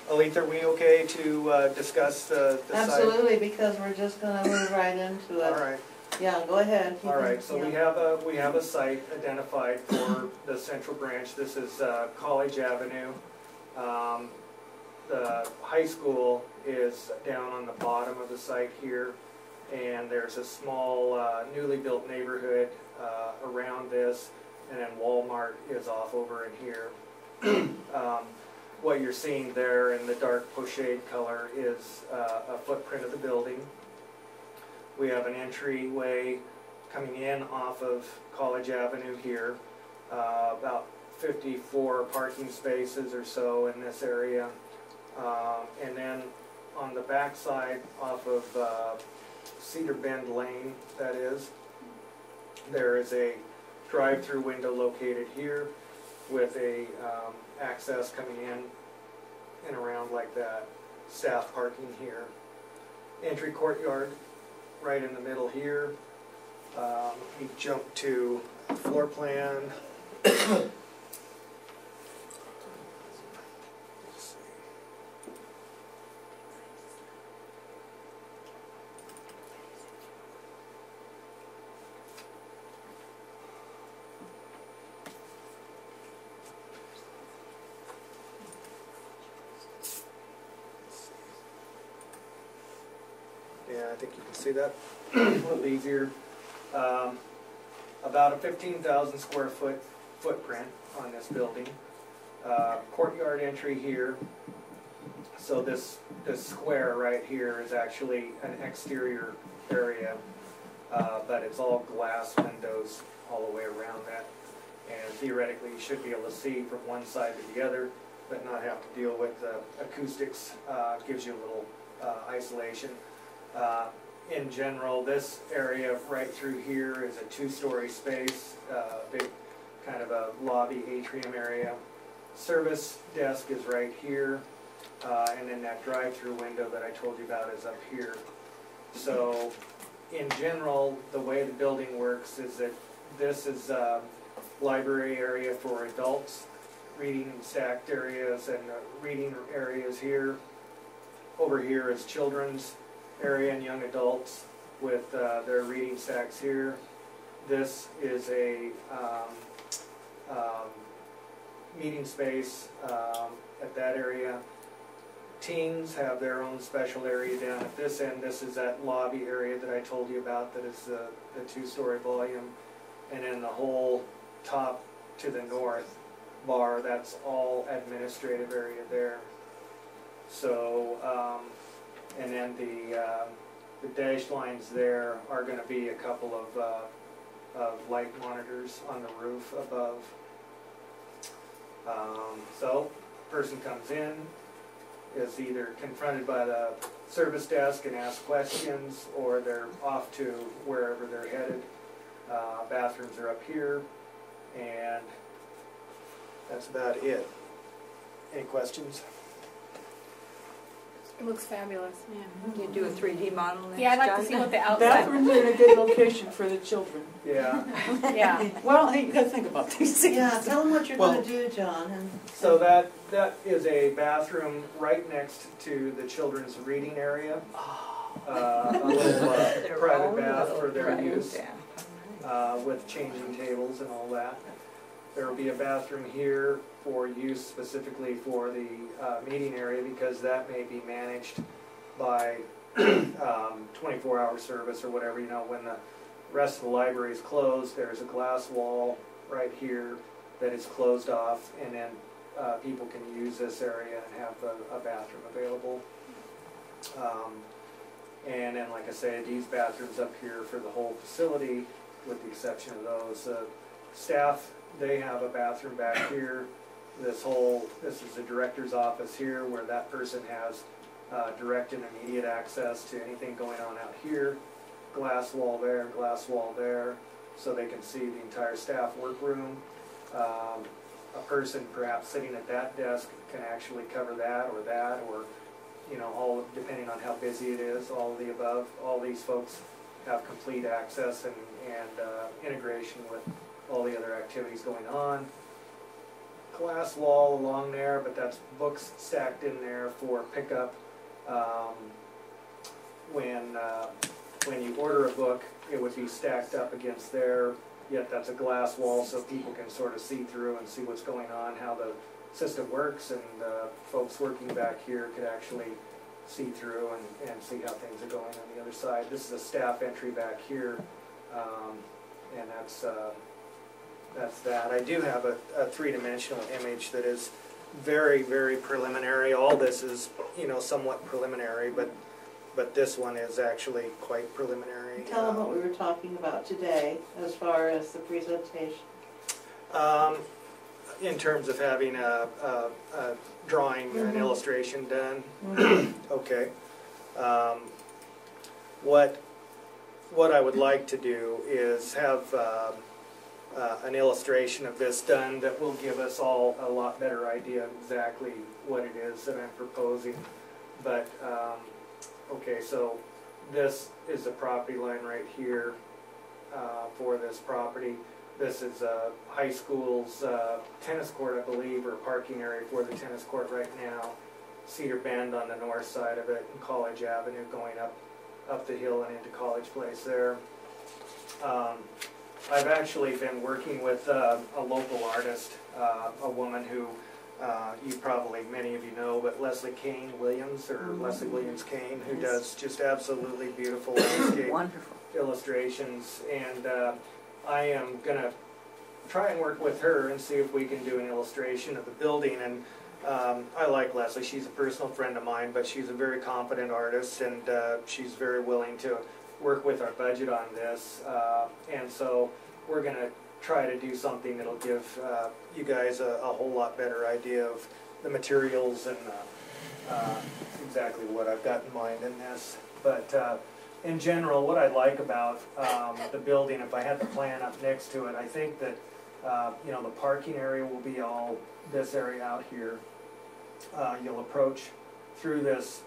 Alita, are we okay to discuss the site? Absolutely, because we're just going to move right into it. All right. Yeah, go ahead. All right, so we have a site identified for the central branch. This is College Avenue. The high school is down on the bottom of the site here, and there's a small newly built neighborhood around this, and then Walmart is off over in here. What you're seeing there in the dark pochade color is a footprint of the building. We have an entryway coming in off of College Avenue here, about 54 parking spaces or so in this area. And then on the back side off of Cedar Bend Lane, that is, there is a drive-through window located here with a access coming in and around like that, staff parking here. Entry courtyard right in the middle here. We jump to floor plan. Yeah, I think you can see that a little easier. About a 15,000 square foot footprint on this building. Courtyard entry here. So this square right here is actually an exterior area, but it's all glass windows all the way around that. And theoretically, you should be able to see from one side to the other, but not have to deal with the acoustics. Gives you a little isolation. In general, this area right through here is a 2-story space, big kind of a lobby atrium area. Service desk is right here, and then that drive-through window that I told you about is up here. So, in general, the way the building works is that this is a library area for adults, reading stacked areas and reading areas here. Over here is children's area and young adults with their reading stacks here. This is a meeting space at that area. Teens have their own special area down at this end. This is that lobby area that I told you about that is the 2-story volume. And then the whole top to the north bar, that's all administrative area there. So, and then the dashed lines there are going to be a couple of light monitors on the roof above. So, person comes in, is either confronted by the service desk and asks questions, or they're off to wherever they're headed. Bathrooms are up here, and that's about it. Any questions? It looks fabulous. Yeah. You do a 3D model next, Yeah, I'd like John? to see what the outside. Bathrooms are in a good location for the children. Yeah. Yeah. Well, hey, you gotta think about these things. Yeah, tell them what you're Well- gonna do, John, and. So that is a bathroom right next to the children's reading area. A little Their private own bath little for their private use, bath. with changing tables and all that. There will be a bathroom here for use specifically for the meeting area, because that may be managed by 24-hour service or whatever. You know, when the rest of the library is closed, there's a glass wall right here that is closed off, and then people can use this area and have a bathroom available. And then, like I say, these bathrooms up here for the whole facility, with the exception of those. Staff, they have a bathroom back here. This is the director's office here, where that person has direct and immediate access to anything going on out here. Glass wall there, so they can see the entire staff workroom. A person perhaps sitting at that desk can actually cover that, or you know, all depending on how busy it is, all of the above. All these folks have complete access and integration with all the other activities going on. Glass wall along there, but that's books stacked in there for pickup. When you order a book, it would be stacked up against there, yet that's a glass wall, so people can sort of see through and see what's going on, how the system works, and folks working back here could actually see through and see how things are going on the other side. This is a staff entry back here, and that's that. I do have a three-dimensional image that is very, very preliminary. All this is, you know, somewhat preliminary, but this one is actually quite preliminary. Tell them what we were talking about today, as far as the presentation. In terms of having a drawing, an illustration done. Okay. What I would like to do is have an illustration of this done that will give us all a lot better idea of exactly what it is that I'm proposing. But, okay, so this is the property line right here for this property. This is high school's tennis court, I believe, or parking area for the tennis court right now. Cedar Bend on the north side of it, and College Avenue going up the hill and into College Place there. I've actually been working with a local artist, a woman who many of you know, but Leslie Kane Williams, or Leslie Williams Kane, who does just absolutely beautiful landscape Wonderful. illustrations. And I am going to try and work with her and see if we can do an illustration of the building. And I like Leslie. She's a personal friend of mine, but she's a very competent artist, and she's very willing to work with our budget on this. And so we're going to try to do something that'll give you guys a whole lot better idea of the materials and exactly what I've got in mind in this. But in general, what I like about the building, if I had the plan up next to it, I think that you know, the parking area will be all this area out here. You'll approach through this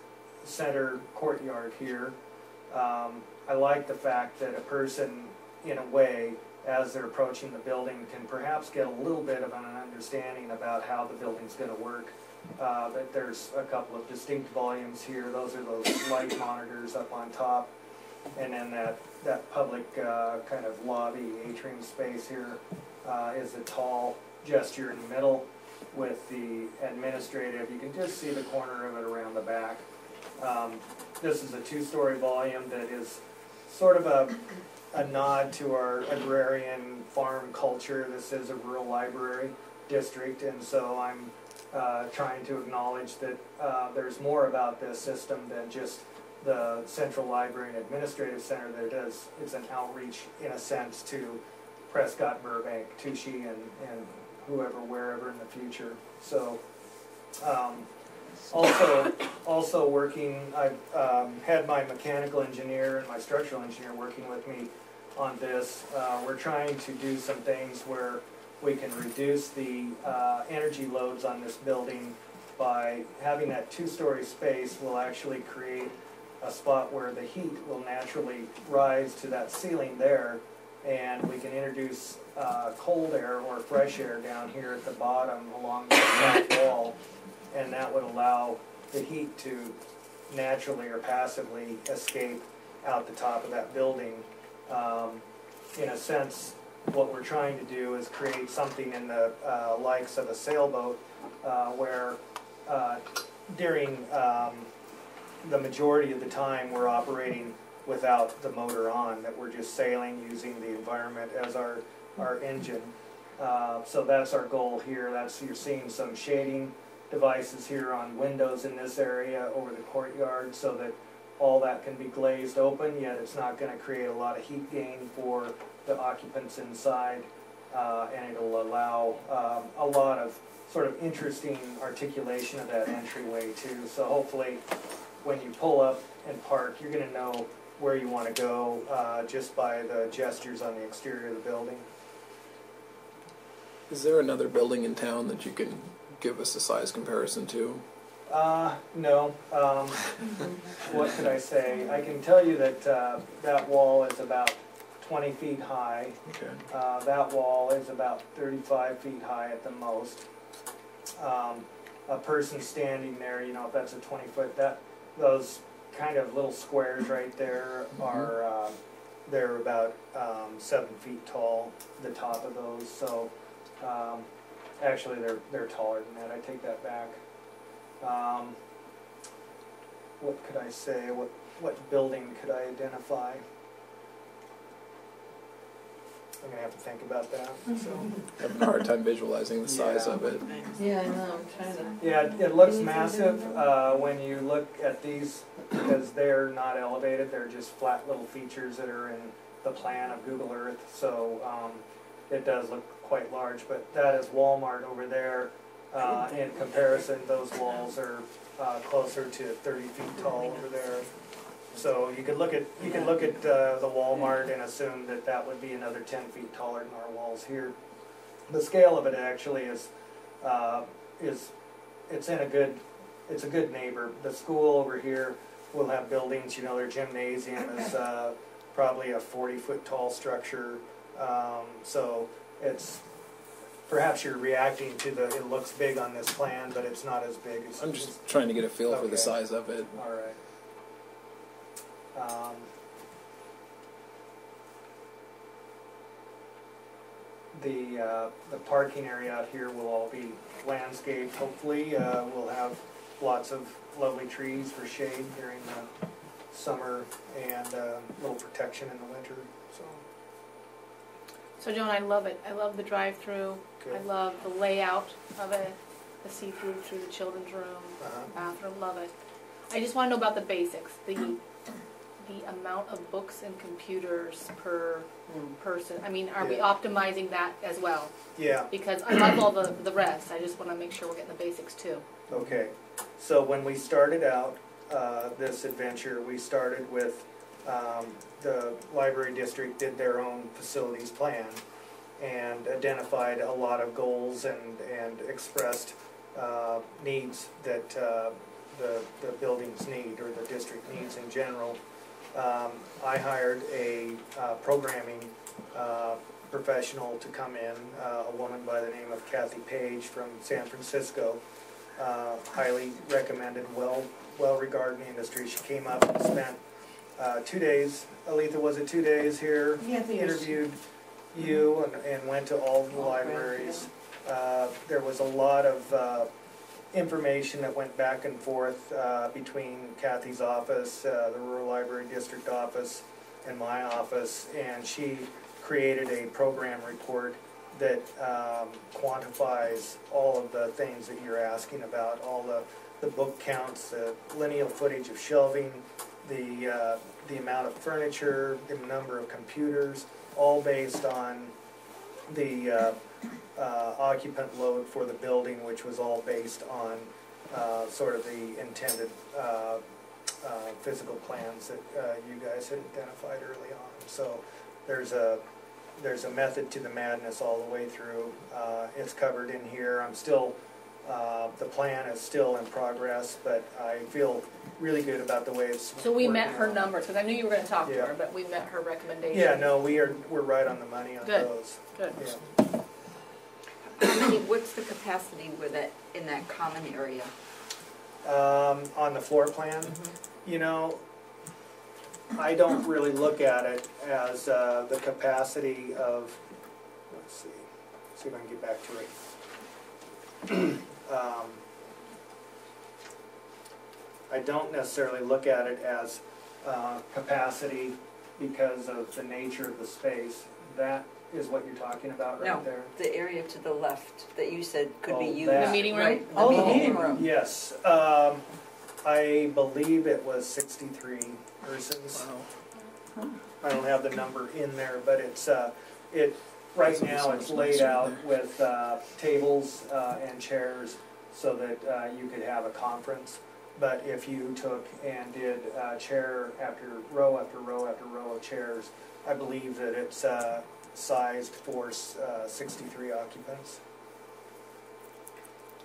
center courtyard here. I like the fact that a person, in a way, as they're approaching the building, can perhaps get a little bit of an understanding about how the building's going to work. That there's a couple of distinct volumes here. Those are those light monitors up on top. And then that public kind of lobby atrium space here is a tall gesture in the middle with the administrative. You can just see the corner of it around the back. This is a two-story volume that is sort of a nod to our agrarian farm culture. This is a rural library district, and so I'm trying to acknowledge that there's more about this system than just the Central Library and Administrative Center. That it's an outreach, in a sense, to Prescott, Burbank, Touchy, and whoever, wherever in the future. So also working, I've had my mechanical engineer and my structural engineer working with me on this. We're trying to do some things where we can reduce the energy loads on this building by having that two-story space. Will actually create a spot where the heat will naturally rise to that ceiling there, and we can introduce cold air or fresh air down here at the bottom along the back wall, and that would allow the heat to naturally or passively escape out the top of that building. In a sense, what we're trying to do is create something in the likes of a sailboat where during the majority of the time we're operating without the motor on, that we're just sailing using the environment as our engine. So that's our goal here. You're seeing some shading devices here on windows in this area over the courtyard, so that all that can be glazed open, yet it's not going to create a lot of heat gain for the occupants inside, and it'll allow a lot of sort of interesting articulation of that entryway too. So hopefully when you pull up and park, you're going to know where you want to go just by the gestures on the exterior of the building. Is there another building in town that you can give us a size comparison to? No. What could I say? I can tell you that that wall is about 20 feet high. Okay. That wall is about 35 feet high at the most. A person standing there, you know, if that's a 20-foot, those kind of little squares right there are they're about 7 feet tall, the top of those. So actually they're taller than that. I take that back. What could I say? What building could I identify? I'm gonna have to think about that. So. I'm having a hard time visualizing the size of it. Yeah, I know, I'm trying to. Yeah, it looks massive when you look at these, because they're not elevated. They're just flat little features that are in the plan of Google Earth. So it does look quite large. But that is Walmart over there. In comparison, those walls are closer to 30 feet tall over there. So you could look at the Walmart and assume that that would be another 10 feet taller than our walls here. The scale of it actually is it's a good neighbor. The school over here will have buildings. You know, their gymnasium is probably a 40-foot tall structure. So it's perhaps you're reacting to it looks big on this plan, but it's not as big as. I'm just trying to get a feel for the size of it. All right. the parking area out here will all be landscaped, hopefully. We'll have lots of lovely trees for shade during the summer and a little protection in the winter, so. So Joan, I love it. I love the drive-through. Good. I love the layout of it, the see-through through the children's room, bathroom, love it. I just want to know about the basics, the amount of books and computers per person. I mean, are we optimizing that as well? Yeah. Because I love all the rest. I just want to make sure we're getting the basics too. Okay. So when we started out this adventure, we started with the library district did their own facilities plan and identified a lot of goals and expressed needs that the buildings need, or the district needs in general. I hired a programming professional to come in, a woman by the name of Kathy Page from San Francisco. Highly recommended, well-regarded in the industry. She came up and spent 2 days. Aletha, was it 2 days here? Yeah, interviewed you and went to all the libraries. There was a lot of information that went back and forth between Kathy's office, the Rural Library District office, and my office, and she created a program report that quantifies all of the things that you're asking about, all the book counts, the lineal footage of shelving, the amount of furniture, the number of computers, all based on the occupant load for the building, which was all based on sort of the intended physical plans that you guys had identified early on. So there's a method to the madness all the way through. It's covered in here. I'm still, the plan is still in progress, but I feel really good about the way it's So we met her out. numbers, because I knew you were going to talk to Yeah. her, but we met her recommendation. Yeah, no, we're right on the money on Good. those. Good. Yeah. What's the capacity with it in that common area? On the floor plan, you know, I don't really look at it as the capacity of, let's see if I can get back to it. I don't necessarily look at it as capacity because of the nature of the space. That is what you're talking about right there? The area to the left that you said could be Oh, used. that. The meeting room? Right, Oh, the meeting room. Yes. I believe it was 63 persons. Wow. I don't have the number in there, but it's right now it's laid out with tables and chairs so that you could have a conference. But if you took and did chair after row after row after row of chairs, I believe that it's sized for 63 occupants.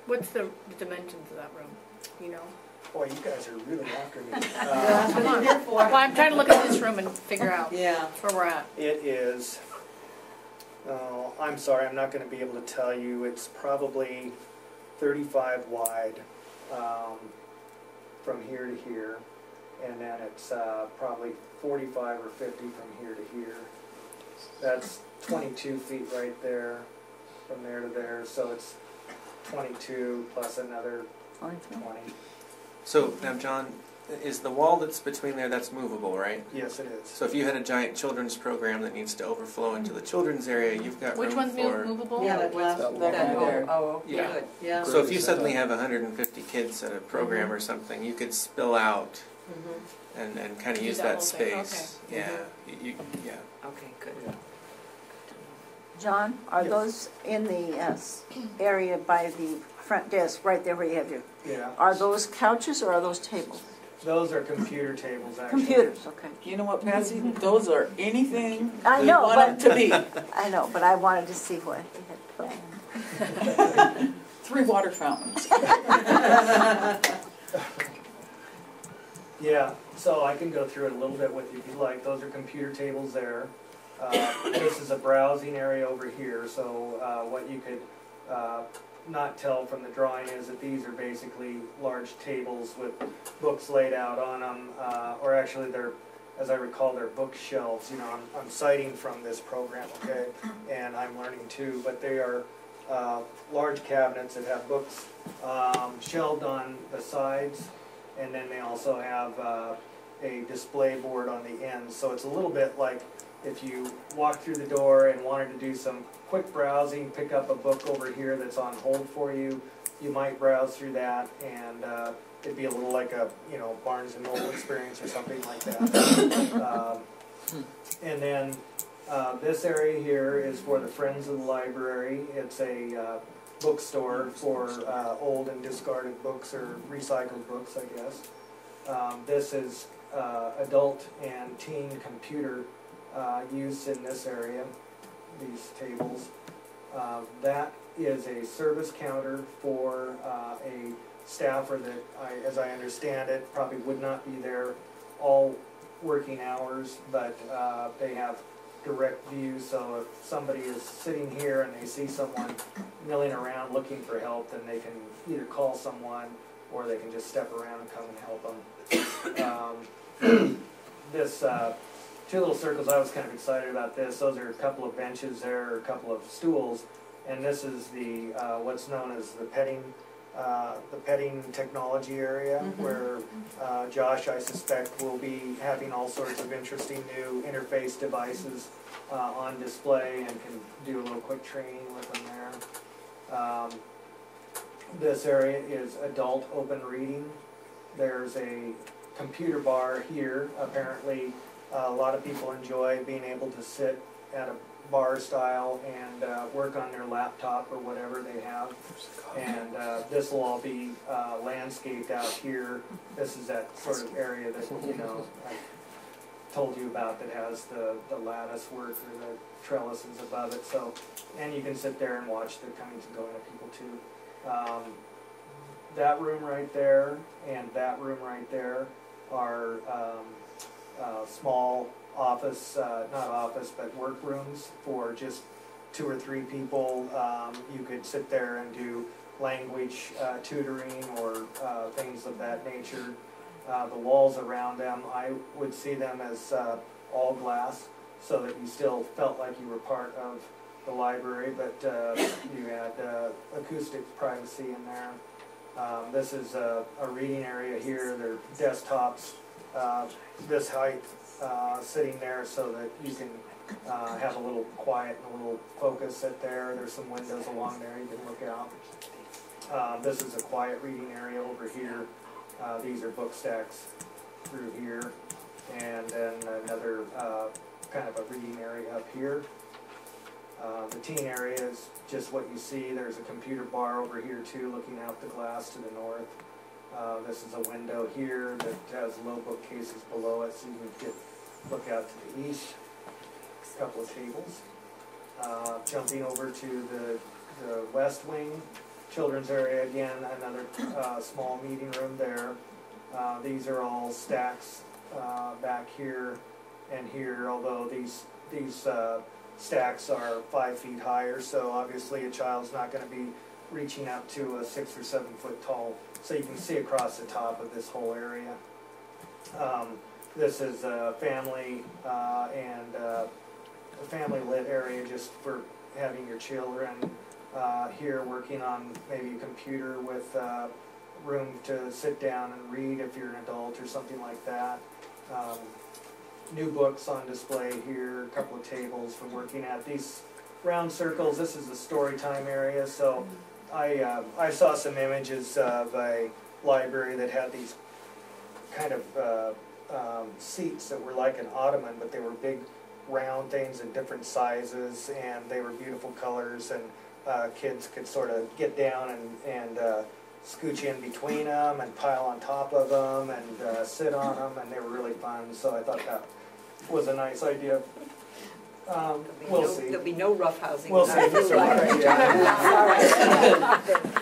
What's the dimensions of that room? You know? Boy, you guys are really after me. Come on. Well, I'm trying to look at this room and figure out Yeah. where we're at. It is, oh, I'm sorry, I'm not going to be able to tell you. It's probably 35 wide from here to here, and then it's probably 45 or 50 from here to here. That's 22 feet right there, from there to there, so it's 22 plus another 20. So now, John, is the wall that's between there, that's movable, right? Yes, it is. So if you had a giant children's program that needs to overflow into the children's area, you've got Which room one's for... movable? Yeah, that last, That that one guy there. Oh, okay, Yeah. good. Yeah. So if you suddenly have 150 kids at a program or something, you could spill out and kind of Use use that that whole thing, space. Yeah, yeah. Okay, good. John, are Yes. those in the area by the front desk, right there where you have your, Yeah. are those couches or are those tables? Those are computer tables, actually. Computers, okay. You know what, Patsy? Those are anything I we know, want them to be. I know, but I wanted to see what he had planned. 3 water fountains. Yeah, so I can go through it a little bit with you if you like. Those are computer tables there. This is a browsing area over here, so what you could not tell from the drawing is that these are basically large tables with books laid out on them, or actually they're as I recall, they're bookshelves. You know, I'm citing from this program, okay, and I'm learning too. But they are large cabinets that have books shelved on the sides, and then they also have a display board on the ends. So it's a little bit like if you walked through the door and wanted to do some quick browsing, pick up a book over here that's on hold for you, you might browse through that, and it'd be a little like a, you know, Barnes & Noble experience or something like that. And then this area here is for the Friends of the Library. It's a bookstore for old and discarded books or recycled books, I guess. This is adult and teen computer use in this area, these tables. That is a service counter for a staffer that, as I understand it, probably would not be there all working hours, but they have direct view, so if somebody is sitting here and they see someone milling around looking for help, then they can either call someone or they can just step around and come and help them. This two little circles, I was kind of excited about this. Those are a couple of benches there, a couple of stools, and this is the what's known as the petting technology area, where Josh, I suspect, will be having all sorts of interesting new interface devices on display and can do a little quick training with them there. This area is adult open reading. There's a computer bar here. Apparently a lot of people enjoy being able to sit at a bar style and work on their laptop or whatever they have. And this will all be landscaped out here. This is that sort of area that, you know, I told you about, that has the lattice work or the trellises above it. So, and you can sit there and watch the comings and goings of people too. That room right there and that room right there are small office, not office, but work rooms for just 2 or 3 people. You could sit there and do language tutoring or things of that nature. The walls around them, I would see them as all glass, so that you still felt like you were part of the library, but you had acoustic privacy in there. This is a reading area here. There are desktops this height sitting there so that you can have a little quiet and a little focus sit there. There's some windows along there you can look out. This is a quiet reading area over here. These are book stacks through here, and then another kind of a reading area up here. The teen area is just what you see. There's a computer bar over here too, looking out the glass to the north. This is a window here that has low bookcases below it, so you can look out to the east. A couple of tables. Jumping over to the west wing, children's area again, another small meeting room there. These are all stacks back here and here, although these stacks are 5 feet higher, so obviously a child's not going to be reaching up to a 6 or 7 foot tall, so you can see across the top of this whole area. This is a family and a family lit area just for having your children here working on maybe a computer with room to sit down and read if you're an adult or something like that. New books on display here, a couple of tables for working at. These round circles, this is the story time area, so I saw some images of a library that had these kind of seats that were like an ottoman, but they were big round things in different sizes, and they were beautiful colors, and kids could sort of get down and scooch in between them and pile on top of them and sit on them, and they were really fun, so I thought that was a nice idea. We'll see. There'll be no roughhousing. We'll see, Mr. Martin.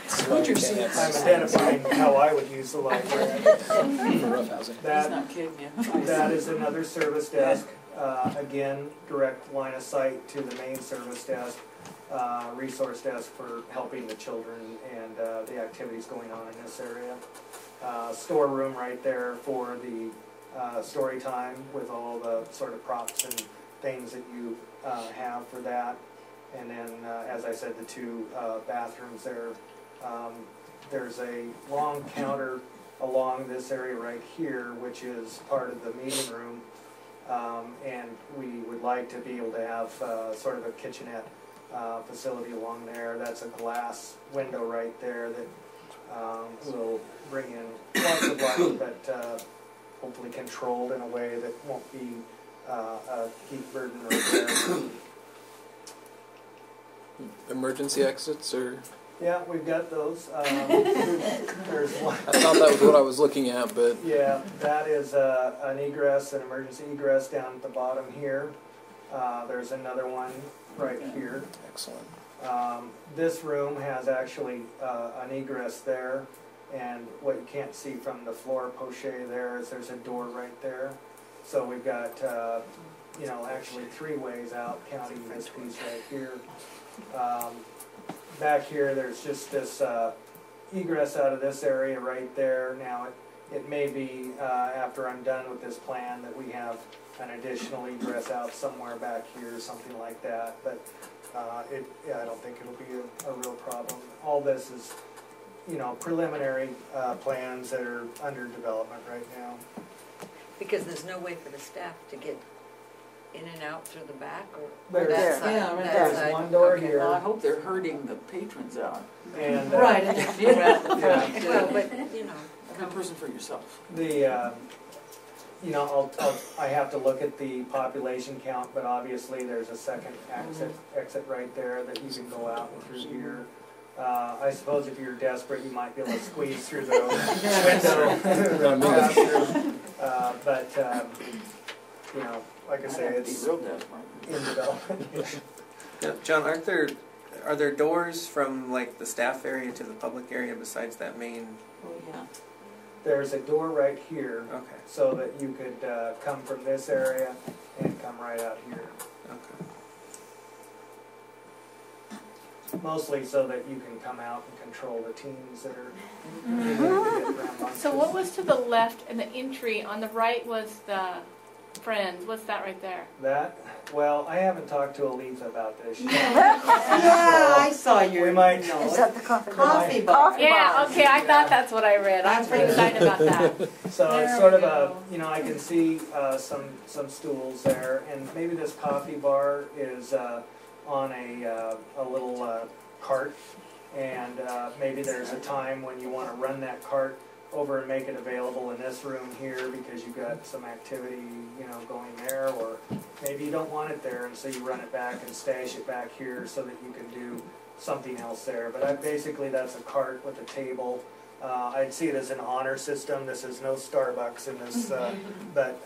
Scoot your seats. I'm identifying how I would use the library. Roughhousing. He's not kidding you. That is another service desk. Again, direct line of sight to the main service desk, resource desk for helping the children and the activities going on in this area. Storeroom right there for the story time with all the sort of props and things that you have for that. And then, as I said, the two bathrooms there. There's a long counter along this area right here, which is part of the meeting room. And we would like to be able to have sort of a kitchenette facility along there. That's a glass window right there that will bring in lots of light, but hopefully controlled in a way that won't be a heat burden right there. Emergency exits, or? Yeah, we've got those. There's one. I thought that was what I was looking at, but. Yeah, that is an egress, an emergency egress down at the bottom here. There's another one right here. Excellent. This room has actually an egress there, and what you can't see from the floor poche there is there's a door right there. So we've got, you know, actually 3 ways out, counting this piece right here. Back here, there's just this egress out of this area right there. Now, it may be, after I'm done with this plan, that we have an additional egress out somewhere back here, something like that. But I don't think it'll be a real problem. All this is, you know, preliminary plans that are under development right now. Because there's no way for the staff to get in and out through the back, or There's, that side? yeah, right That there's side? one door Okay. here. Well, I hope they're hurting the patrons out. And, Right, and if you at the front, Well, but, you know. every person for yourself. the, you know, I have to look at the population count, but obviously there's a second exit right there that you can go out and through here. I suppose if you're desperate, you might be able to squeeze through the window. But, you know, like I say, it's real desperate. in development. Yeah, John, are there doors from like the staff area to the public area besides that main? Oh, yeah. There's a door right here, Okay. so that you could come from this area and come right out here. Okay. Mostly so that you can come out and control the teams that are. So what was to the left and the entry, on the right was the Friends, what's that right there? That, well, I haven't talked to Aliza about this yet. Yeah, I saw your. We might. Is that the coffee bar? Coffee bar. Yeah, okay, I thought that's what I read. I'm pretty excited about that. So it's There sort we of a, go. you know, I can see some stools there, and maybe this coffee bar is on a little cart, and maybe there's a time when you want to run that cart over and make it available in this room here because you've got some activity, you know, going there, or maybe you don't want it there, and so you run it back and stash it back here so that you can do something else there. But basically that's a cart with a table. I'd see it as an honor system. This is no Starbucks in this, but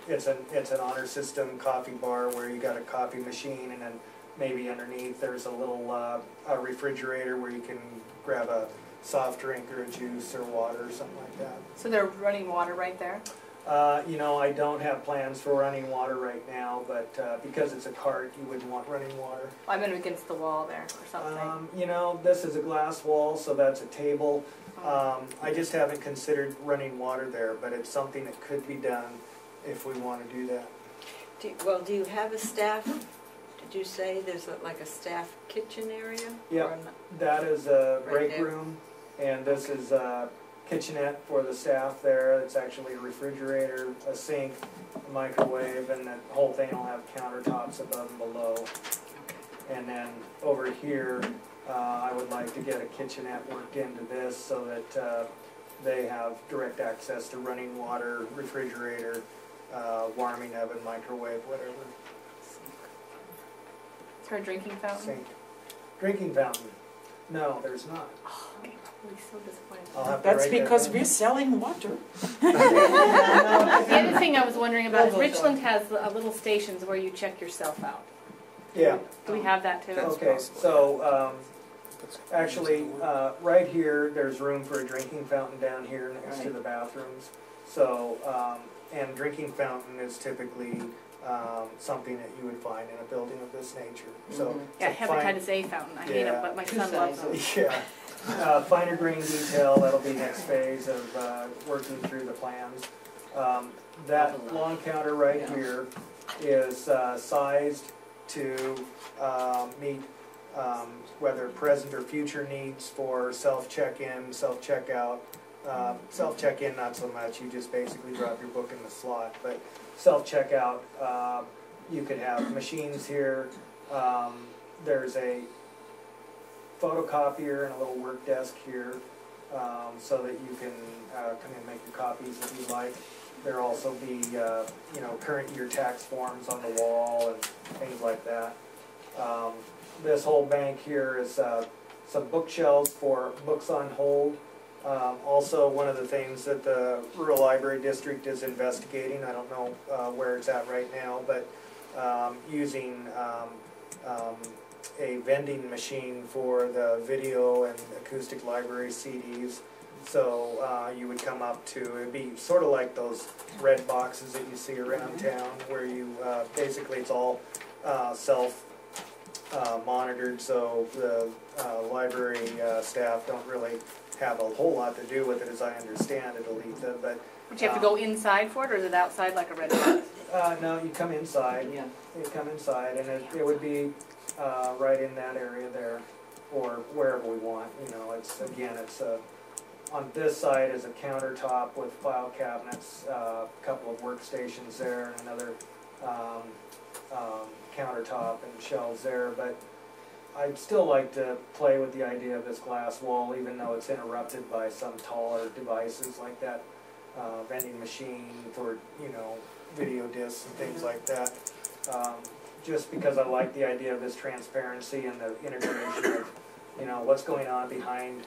it's an honor system coffee bar where you got a coffee machine, and then maybe underneath there's a little a refrigerator where you can grab a soft drink or a juice or water or something like that. So they're running water right there? You know, I don't have plans for running water right now, but because it's a cart, you wouldn't want running water. I'm in against the wall there or something. You know, this is a glass wall, so that's a table. I just haven't considered running water there, but it's something that could be done if we want to do that. Do you have a staff? Did you say there's like a staff kitchen area? Yeah, that is a Right break there. room, and this is a kitchenette for the staff there. It's actually a refrigerator, a sink, a microwave, and the whole thing will have countertops above and below. And then over here, I would like to get a kitchenette worked into this so that they have direct access to running water, refrigerator, warming oven, microwave, whatever. Is there a drinking fountain? Sink. Drinking fountain. No, there's not. Oh, okay. I'm so disappointed. I'll have to That's write that because down. we're selling water. The other thing I was wondering about is Richland has little stations where you check yourself out. Yeah. Do we have that too? Okay, so actually, right here, there's room for a drinking fountain down here next to the bathrooms. So, and drinking fountain is typically something that you would find in a building of this nature. So, Yeah, it's a fine- hepatitis A fountain. I hate them, but my son loves them. Yeah, finer grain detail, that'll be next phase of working through the plans. That long counter right here is sized to meet whether present or future needs for self-check-in, self-checkout. Self-check-in not so much, you just basically drop your book in the slot, but self-checkout, you could have machines here. There's a photocopier and a little work desk here, so that you can come and make your copies if you like. There'll also be current year tax forms on the wall and things like that. This whole bank here is some bookshelves for books on hold. Also, one of the things that the Rural Library District is investigating, I don't know where it's at right now, but using a vending machine for the video and acoustic library CDs. So you would come up to, it'd be sort of like those red boxes that you see around town, where you basically it's all self-monitored, so the library staff don't really have a whole lot to do with it, as I understand it, Aletha. But Would you have to go inside for it, or is it outside like a red box? no, you come inside. Yeah. You come inside, and it would be right in that area there, or wherever we want. You know, it's on this side is a countertop with file cabinets, a couple of workstations there, and another countertop and shelves there. But I'd still like to play with the idea of this glass wall, even though it's interrupted by some taller devices like that vending machine for, video discs and things like that. Just because I like the idea of this transparency and the integration of, what's going on behind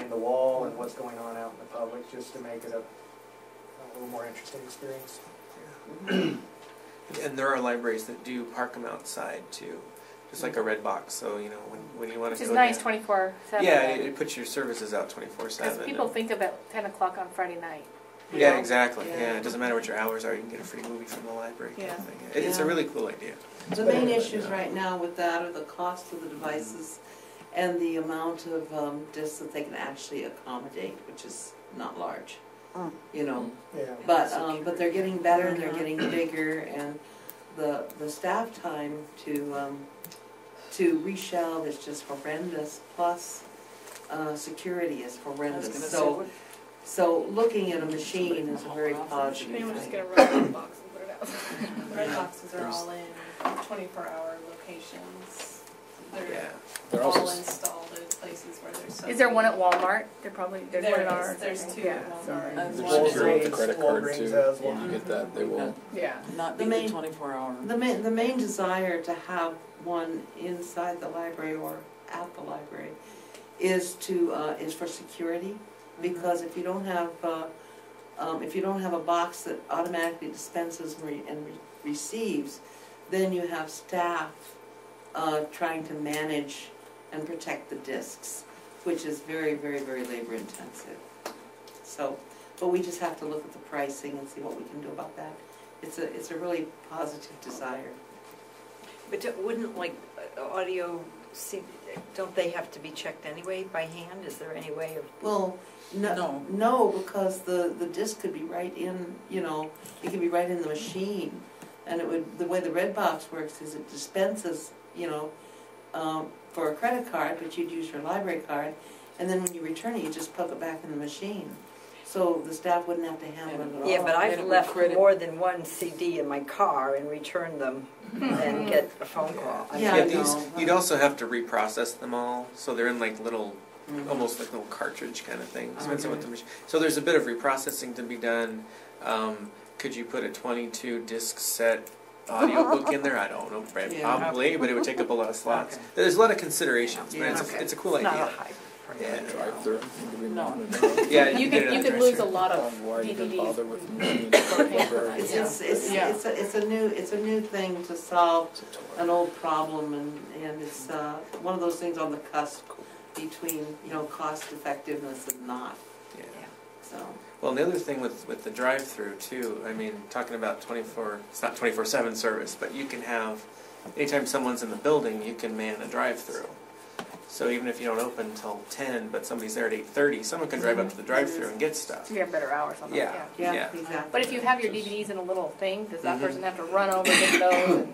the wall and what's going on out in the public, just to make it a little more interesting experience. And there are libraries that do park them outside too, just like a red box. So when you want to. Which go is nice, down, 24/7. Yeah, it puts your services out 24/7. Because people think about 10 o'clock on Friday night. Yeah, exactly. Yeah, it doesn't matter what your hours are. You can get a free movie from the library. Kind of thing. It's a really cool idea. The main issues right now with that are the cost of the devices and the amount of discs that they can actually accommodate, which is not large. Yeah. But they're getting better and they're getting bigger, and the staff time to reshelve is just horrendous. Plus, security is horrendous. So looking at a machine is a very positive Maybe we'll just thing. get a red box and put it out. The red boxes are all in 24-hour locations. They're also all installed at places where there's so Is there many- one at Walmart? There's one at ours. There's two Yeah, at Walmart. sorry. There's One also is- with the credit card Walgreens too. has When one. you get that, they will. Yeah. Not The be main- 24-hour. The main desire to have one inside the library or at the library is for security, because if you don't have a box that automatically dispenses and receives, then you have staff trying to manage and protect the discs, which is very, very, very labor intensive. So, but we just have to look at the pricing and see what we can do about that. It's a really positive desire. But wouldn't audio, don't they have to be checked anyway by hand? Is there any way of? Well, no, because the disc could be right in, it could be right in the machine, and the way the red box works is it dispenses, for a credit card, but you'd use your library card, and then when you return it, you just plug it back in the machine. So the staff wouldn't have to handle it at all. Yeah, but I've left more than one CD in my car and returned them and get a phone call. You'd also have to reprocess them all, so they're in little, almost like little cartridge kind of things. Depends on what the machine. So there's a bit of reprocessing to be done. Could you put a 22 disc set audiobook in there? I don't know, probably, but it would take up a lot of slots. There's a lot of considerations, but it's a cool idea. Yeah. Drive-through. Yeah, You could lose a lot of Why you can DVDs. bother with It's a new thing to solve an old problem, and it's one of those things on the cusp between cost effectiveness and not. Yeah. So. Well, and the other thing with the drive-through too, I mean, talking about it's not 24/7 service, but you can have, anytime someone's in the building, you can man a drive-through. So even if you don't open until 10, but somebody's there at 8:30, someone can drive up to the drive-through and get stuff. You have better hours on that, Yeah, yeah. yeah. Exactly. But if you have your DVDs in a little thing, does that Mhm. person have to run over and get those?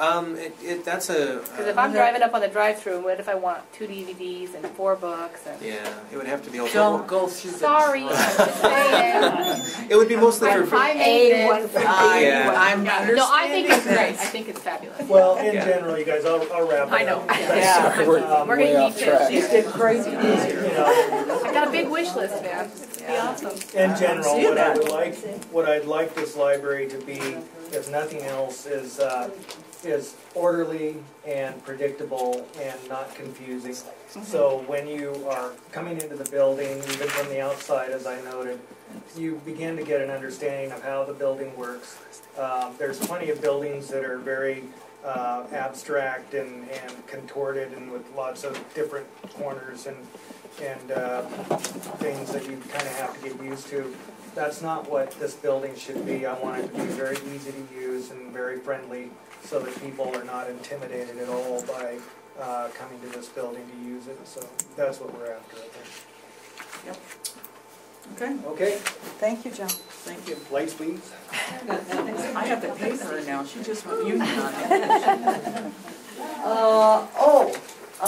And That's a. because if I'm driving up on the drive-through, what if I want 2 DVDs and 4 books? And Yeah, it would have to be all. Don't go through the. sorry, I'm just saying. It would be mostly for. High maintenance. Yeah. I'm No, I think it's great. I understanding. think it's fabulous. Well, in Yeah. general, you guys, I'll wrap it up. I know. Yeah. Sorry, we're Um, We're way gonna off need track. tips Just here. did crazy easier. You know, I got a big wish list, man. It'd be awesome. in general, See what I that. would like, what I'd like this library to be, if nothing else, is orderly and predictable and not confusing. So when you are coming into the building, even from the outside, as I noted, you begin to get an understanding of how the building works. There's plenty of buildings that are very abstract and contorted and with lots of different corners and things that you kind of have to get used to. That's not what this building should be. I want it to be very easy to use and very friendly so that people are not intimidated at all by coming to this building to use it. So that's what we're after, I think. Okay, Okay, Thank you, Joe. thank you. lights please. I have to pay for her now, she just went union on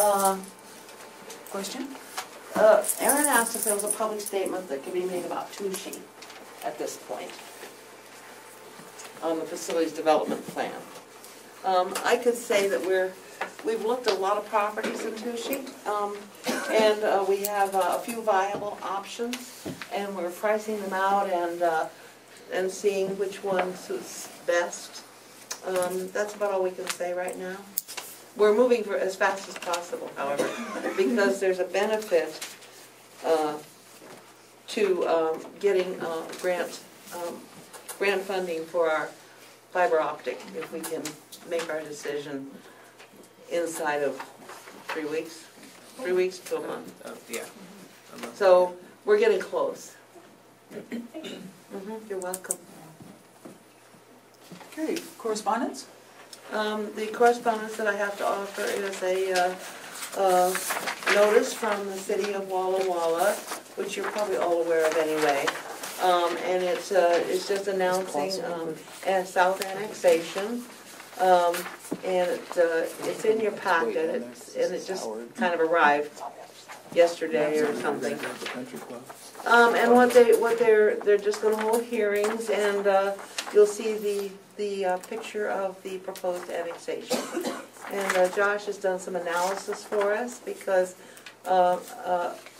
it. Question? Aaron asked if there was a public statement that could be made about Tushy at this point on the facilities development plan. I could say that we've looked at a lot of properties in Tushy, and we have a few viable options, and we're pricing them out and seeing which one suits best. That's about all we can say right now. We're moving as fast as possible, however, because there's a benefit to getting grant funding for our fiber optic if we can make our decision inside of 3 weeks, 3 weeks to a month. Yeah. So we're getting close. You're welcome. Okay, correspondence? The correspondence that I have to offer is a notice from the city of Walla Walla, which you're probably all aware of anyway. And it's just announcing a south annexation. And it's in your packet, and it just kind of arrived yesterday or something. And they're just going to hold hearings, and you'll see the picture of the proposed annexation. And Josh has done some analysis for us because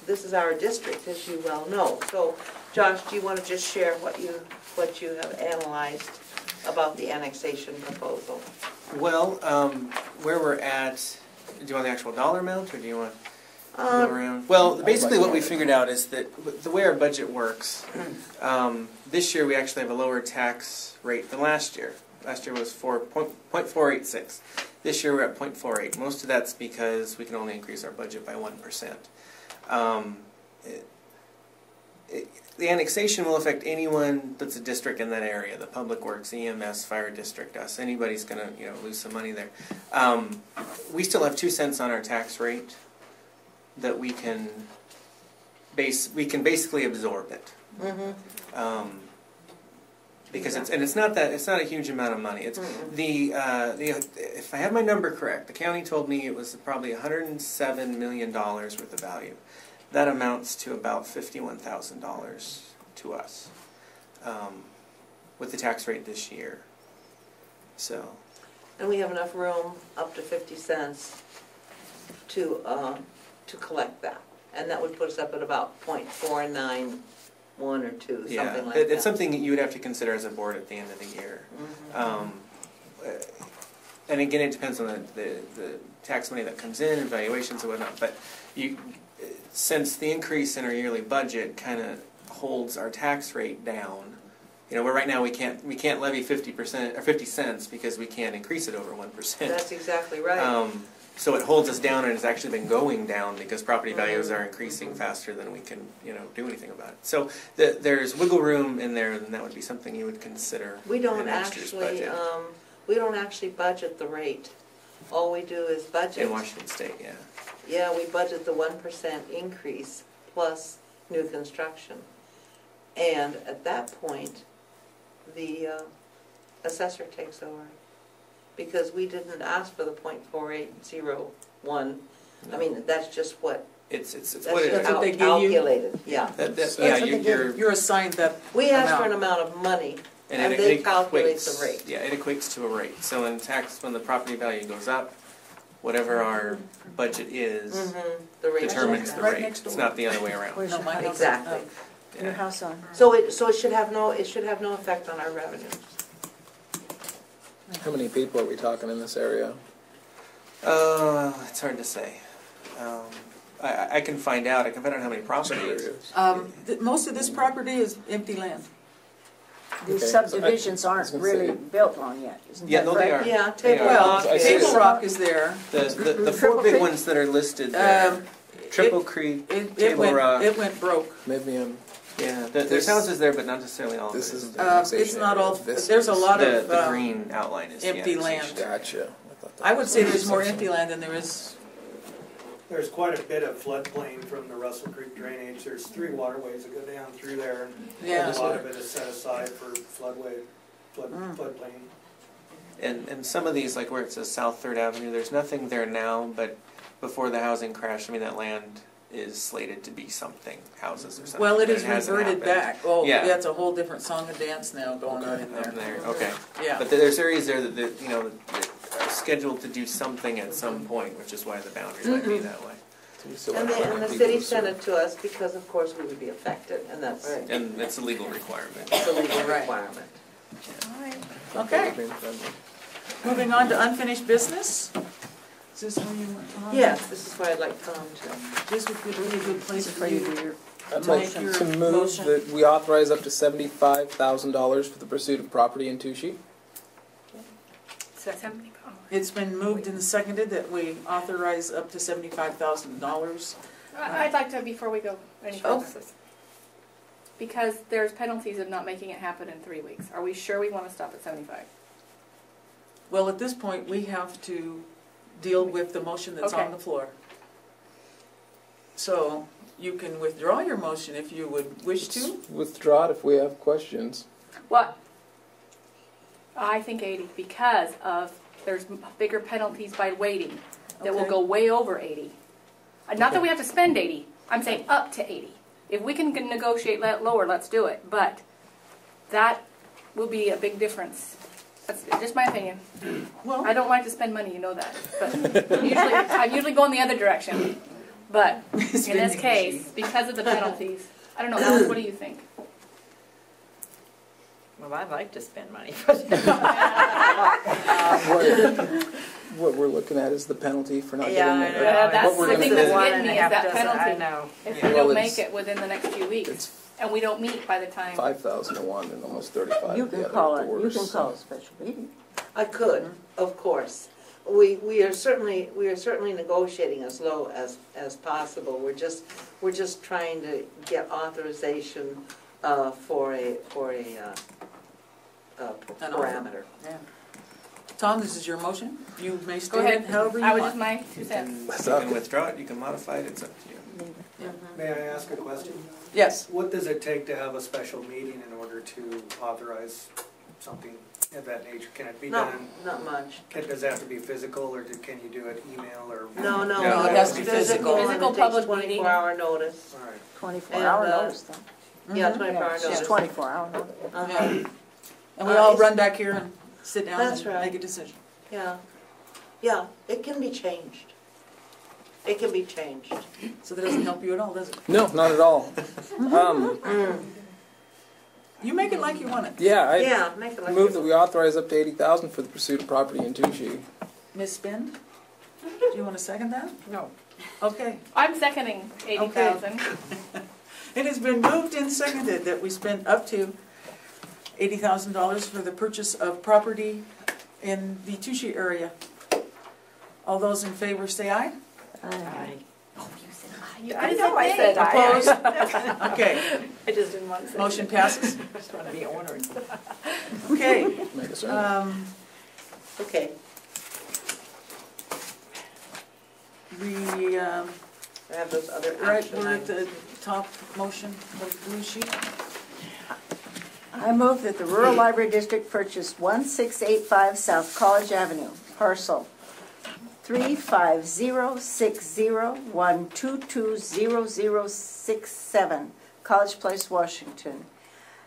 this is our district, as you well know. So, Josh, do you want to just share what you have analyzed about the annexation proposal? Well, where we're at, do you want the actual dollar amount, or do you want to go around? Well, basically what we figured out is that the way our budget works, this year we actually have a lower tax rate than last year. Last year was 0.486. This year we're at 0.48. Most of that's because we can only increase our budget by 1%. The annexation will affect anyone that's a district in that area, the Public Works, EMS, Fire District, us. Anybody's going to lose some money there. We still have 2 cents on our tax rate that we can basically absorb it. Because it's not a huge amount of money. It's if I have my number correct, the county told me it was probably $107 million worth of value. That amounts to about $51,000 to us with the tax rate this year. So. And we have enough room up to 50 cents to collect that, and that would put us up at about 0.491 or 2, something like that. It's something that you would have to consider as a board at the end of the year. And again, it depends on the tax money that comes in, and valuations and whatnot. But since the increase in our yearly budget kind of holds our tax rate down, where right now we can't levy 50% or 50 cents because we can't increase it over 1%. That's exactly right. So it holds us down, and it's actually been going down because property values are increasing faster than we can, do anything about it. So there's wiggle room in there, and that would be something you would consider. We don't in next year's budget. we don't actually budget the rate. all we do is budget. In Washington State, yeah. Yeah, we budget the 1% increase plus new construction. And at that point, the assessor takes over. Because we didn't ask for the .4801. I mean, that's just what, It's that's what it just is. what they give you? calculated, yeah. Yeah, you're You're assigned that We ask for an amount. amount of money, and and it they calculate equates, the rate. Yeah, it equates to a rate. So when the property value goes up, whatever our budget is The rate determines the Right rate. next door. It's not the other way around. Where's No, your my house? house. Exactly. Your Yeah. house on? So it should have no effect on our revenue. How many people are we talking in this area? It's hard to say. I can find out. I can find out how many properties. Most of this property is empty land. These Okay. subdivisions aren't gonna really say- built on yet, isn't Yeah, that no, they correct? are. Yeah, They Table are. Rock I see is. Table Rock is there. The Triple four big Creek? ones that are listed there. Triple Creek, It Table Rock. went broke. Maybe Yeah, there's houses there, but not necessarily all of this it. is It's not all, This there's a is- lot The of green outline is the empty annexation. land. Gotcha. thought that I would was say the there's more section. empty land than there is. There's quite a bit of floodplain from the Russell Creek drainage. There's 3 waterways that go down through there, and Yeah. a lot of it is set aside for floodplain. And some of these, like where it says South 3rd Avenue, there's nothing there now, but before the housing crash, I mean, that land is slated to be something, houses or something. Well, it but is hasn't reverted happened. back. Oh, Yeah. yeah, it's a whole different song and dance now going on in Up there. there, okay. Yeah. But there's areas there that that are scheduled to do something at some point, which is why the boundaries might be that way. So we still And have the, plenty and the of people city to sent serve. it to us because of course we would be affected, and that's, And it's a legal requirement. it's a legal Right. requirement. Okay, moving on to unfinished business. Is this where you want Tom? Yes, this is where I'd like Tom to. This would be a really good place for you to I'd like Make your to move motion. that we authorize up to $75,000 for the pursuit of property in Touchy. It's been moved and seconded that we authorize up to $75,000. I'd like to, before we go any Oh. further, because there's penalties of not making it happen in 3 weeks. Are we sure we want to stop at 75? Well, at this point, we have to deal with the motion that's Okay. on the floor. So you can withdraw your motion if you would wish to. Withdraw it if we have questions. What? I think 80, because of, there's bigger penalties by waiting that will Okay. go way over 80. Not that we have to spend 80, I'm saying up to 80. If we can negotiate lower, let's do it, but that will be a big difference. That's just my opinion. Well, I don't like to spend money, you know that, but I'm usually going the other direction. But in this Spending case, machine. because of the penalties, I don't know, Alice, what do you think? Well, I'd like to spend money. What we're looking at is the penalty for not Yeah, getting it. I know. That's What we're the gonna thing do- that's One getting and me a is half that dozen, penalty. I know. If Yeah. we Well, don't it's- make it within the next few weeks, It's and we don't meet by the time. 5,000 to 1 and almost 35 You the can other call it, you doors. can call a special meeting. I could, of course. We are certainly negotiating as low as possible. We're just trying to get authorization for a parameter. Yeah. Tom, this is your motion. You may Go state ahead. it however you I was just want. my 2 cents. You can withdraw it, you can modify it, it's up to you. May I ask a question? Yes. What does it take to have a special meeting in order to authorize something of that nature? Can it be done? Not much. Does it have to be physical, or can you do it email, or? No, No, it has to be physical. and it Physical takes public meeting. 24-hour notice. All right. 24-hour And, notice then. Yeah, Mhm. 24-hour Yeah, notice. Just 24-hour notice. Uh-huh. And we all it's- run back here and sit down That's and right. make a decision. Yeah, yeah, it can be changed. It can be changed. So that doesn't help you at all, does it? No, not at all. You make it like you want it. Yeah, I Yeah, make it like move that we authorize up to 80,000 for the pursuit of property in Touchy. Ms. Spend, do you want to second that? No. Okay. I'm seconding 80,000. it has been moved and seconded that we spend up to $80,000 for the purchase of property in the Touchy area. All those in favor say aye. Aye. I know I said aye. Opposed? Okay, I just didn't want to say. motion passes. I just want to be owner. Okay. Make a certain. Okay. We, I have those other right, action we're at items. the top motion of the blue sheet. I move that the Rural Library District purchase 1685 South College Avenue, parcel 3506012200067, College Place, Washington,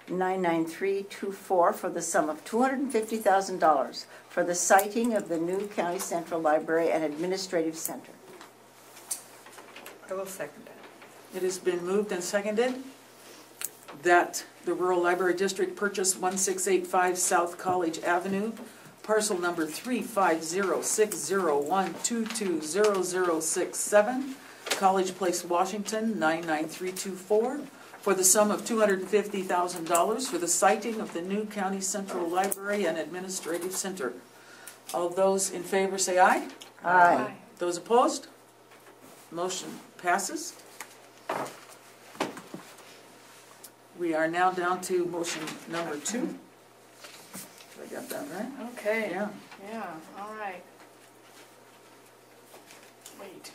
99324, for the sum of $250,000 for the siting of the new County Central Library and Administrative Center. I will second that. It has been moved and seconded that the Rural Library District purchase 1685 South College Avenue, parcel number 3506012200067, College Place, Washington, 99324, for the sum of $250,000 for the siting of the new County Central Library and Administrative Center. All those in favor say aye. Aye. Those opposed? Motion passes. We are now down to motion number 2. I got that right? Okay. Yeah. Yeah, all right. Wait.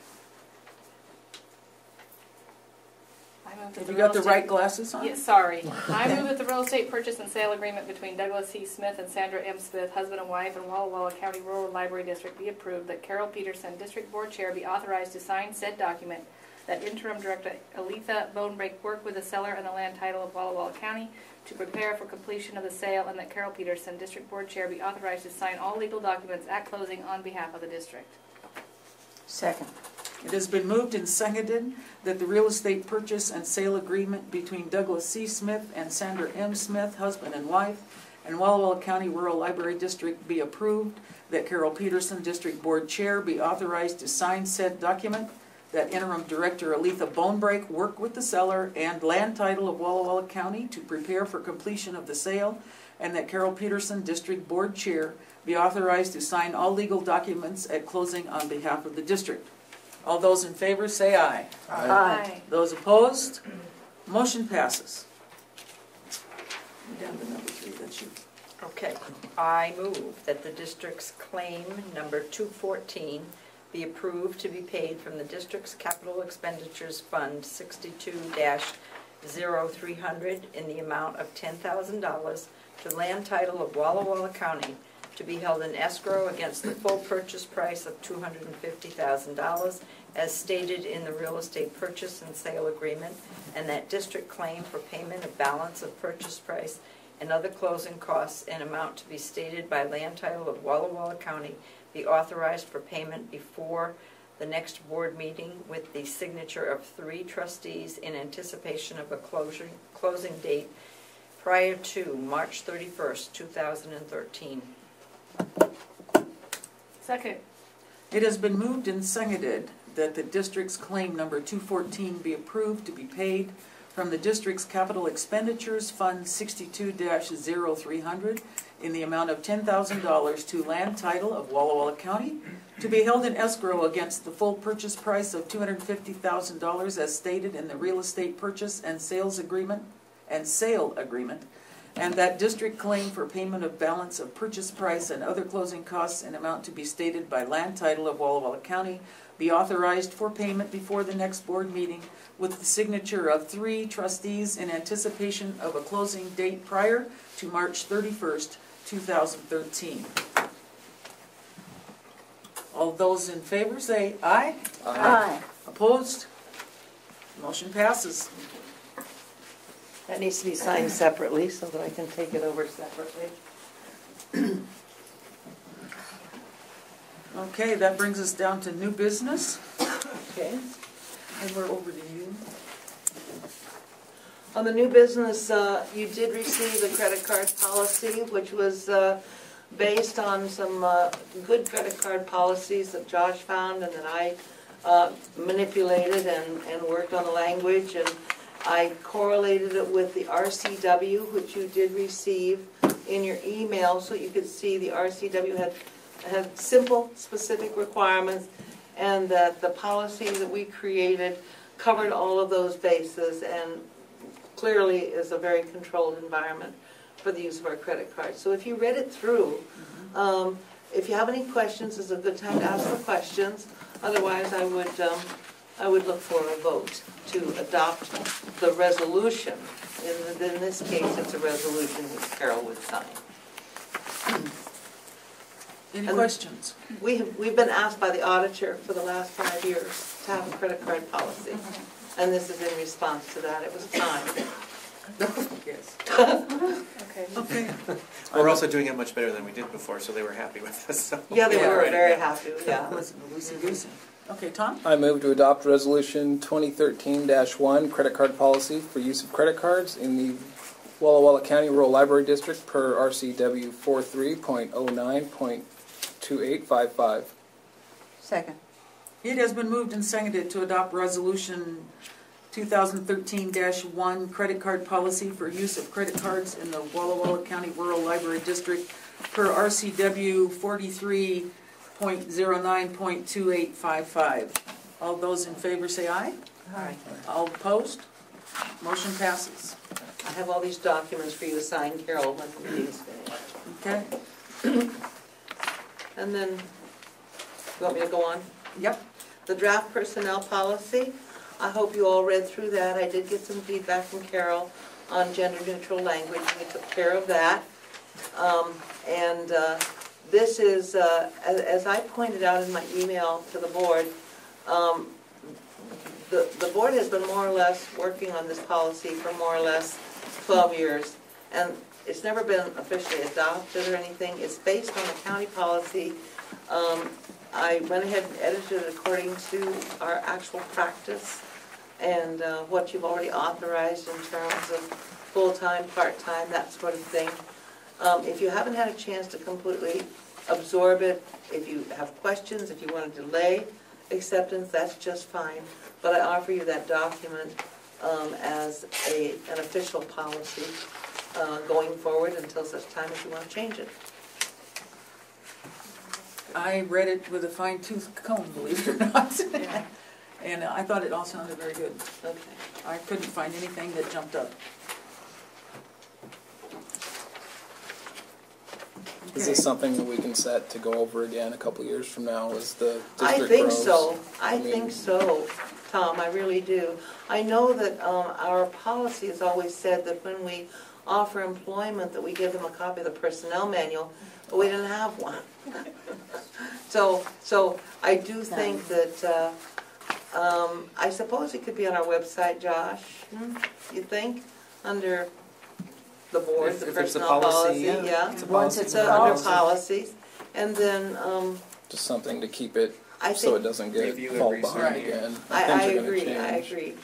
I moved that Have the you got real the right estate- glasses on? Yeah, sorry. I move that the real estate purchase and sale agreement between Douglas C. Smith and Sandra M. Smith, husband and wife, and Walla Walla County Rural Library District be approved, that Carol Peterson, District Board Chair, be authorized to sign said document, that Interim Director Aletha Bonebreak work with the seller and the land title of Walla Walla County to prepare for completion of the sale, and that Carol Peterson, District Board Chair, be authorized to sign all legal documents at closing on behalf of the district. Second. It has been moved and seconded that the real estate purchase and sale agreement between Douglas C. Smith and Sandra M. Smith, husband and wife, and Walla Walla County Rural Library District be approved, that Carol Peterson, District Board Chair, be authorized to sign said document, that Interim Director Aletha Bonebreak work with the seller and land title of Walla Walla County to prepare for completion of the sale, and that Carol Peterson, District Board Chair, be authorized to sign all legal documents at closing on behalf of the district. All those in favor say aye. Aye. Those opposed? Motion passes. Down to number 3, that's you. Okay, I move that the district's claim number 214 be approved to be paid from the district's capital expenditures fund 62-0300 in the amount of $10,000 to land title of Walla Walla County, to be held in escrow against the full purchase price of $250,000 as stated in the real estate purchase and sale agreement, and that district claim for payment of balance of purchase price and other closing costs in amount to be stated by land title of Walla Walla County be authorized for payment before the next board meeting with the signature of 3 trustees in anticipation of a closing date prior to March 31st, 2013. Second. It has been moved and seconded that the district's claim number 214 be approved to be paid from the district's capital expenditures fund 62-0300 in the amount of $10,000 to land title of Walla Walla County, to be held in escrow against the full purchase price of $250,000 as stated in the real estate purchase and sale agreement, and that district claim for payment of balance of purchase price and other closing costs in amount to be stated by land title of Walla Walla County be authorized for payment before the next board meeting with the signature of 3 trustees in anticipation of a closing date prior to March 31st, 2013. All those in favor say aye. Aye. Opposed? Motion passes. That needs to be signed separately so that I can take it over separately. Okay, that brings us down to new business. Okay. And we're over to you. On the new business, you did receive a credit card policy, which was based on some good credit card policies that Josh found and that I manipulated and worked on the language. And I correlated it with the RCW, which you did receive in your email, so you could see the RCW had simple, specific requirements, and that the policy that we created covered all of those bases and clearly is a very controlled environment for the use of our credit cards. So if you read it through, if you have any questions, it's a good time to ask the questions. Otherwise, I would look for a vote to adopt the resolution. In this case, it's a resolution which Carol would sign. Any And questions? We've been asked by the auditor for the last 5 years to have a credit card policy. And this is in response to that. It was time. Yes. Okay. Okay. We're also doing it much better than we did before, so they were happy with us. So. Yeah, they were Right. very happy, yeah. Loosey-goosey. Okay, Tom? I move to adopt Resolution 2013-1, credit card policy for use of credit cards in the Walla Walla County Rural Library District per RCW 43.09.2855. Second. It has been moved and seconded to adopt Resolution 2013-1, credit card policy for use of credit cards in the Walla Walla County Rural Library District per RCW 43.09.2855. All those in favor say aye. Aye. All opposed? Motion passes. I have all these documents for you to sign, Carol, when the meeting's finished. Okay? And then, you want me to go on? Yep. The draft personnel policy, I hope you all read through that. I did get some feedback from Carol on gender-neutral language, and we took care of that. This is, as I pointed out in my email to the board, the board has been more or less working on this policy for more or less 12 years, and it's never been officially adopted or anything. It's based on a county policy. I went ahead and edited it according to our actual practice and what you've already authorized in terms of full-time, part-time, that sort of thing. If you haven't had a chance to completely absorb it, if you have questions, if you want to delay acceptance, that's just fine. But I offer you that document as an official policy going forward until such time as you want to change it. I read it with a fine-tooth comb, believe it or not. Yeah. And I thought it all sounded very good. Okay. I couldn't find anything that jumped up. Is this something that we can set to go over again a couple years from now as the I district think grows? so. I mean, think so, Tom, I really do. I know that our policy has always said that when we offer employment that we give them a copy of the personnel manual, but we didn't have one. So I do think that, I suppose it could be on our website, Josh, you think? Under the board, the If it's a personnel policy, yeah. yeah. It's a Once policy. it's So a under policy. policies, and then, just something to keep it I so it think, doesn't get Review fall every behind year. again. I Things are gonna agree, change. I agree.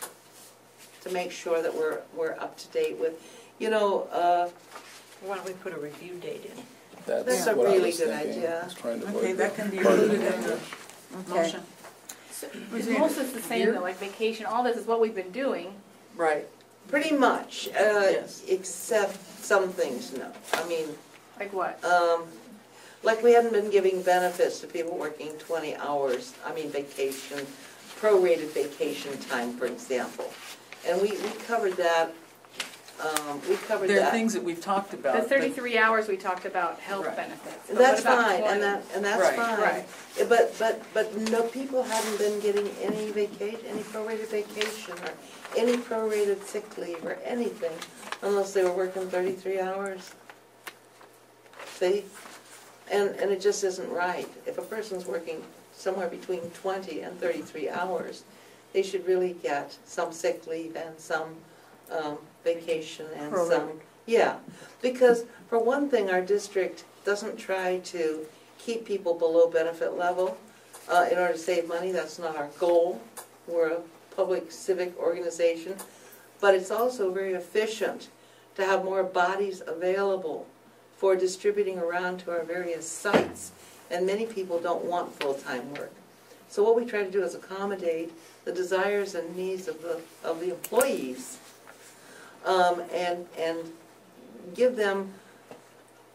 To make sure that we're up to date with, you know, Why don't we put a review date in? That's a what I really was good thinking. idea. I was trying to Okay, avoid that can be part of included in the Okay. motion. So, Was most it of it's the same here? though, like vacation, all this is what we've been doing. Right. Pretty much, Yes. except some things, no. I mean, Like what? like we hadn't been giving benefits to people working 20 hours, I mean vacation, prorated vacation time, for example. And we covered that, There are things that we've talked about. The but- 33 hours we talked about health Right. benefits. But That's what about fine, 20? and that's Right, fine. right. But no, people haven't been getting any prorated vacation, or any prorated sick leave, or anything, unless they were working 33 hours. See? And it just isn't right. If a person's working somewhere between 20 and 33 hours, they should really get some sick leave and some vacation and some, Prorated. yeah. Because for one thing, our district doesn't try to keep people below benefit level in order to save money. That's not our goal. We're a public civic organization. But it's also very efficient to have more bodies available for distributing around to our various sites. And many people don't want full-time work. So what we try to do is accommodate the desires and needs of the employees, and give them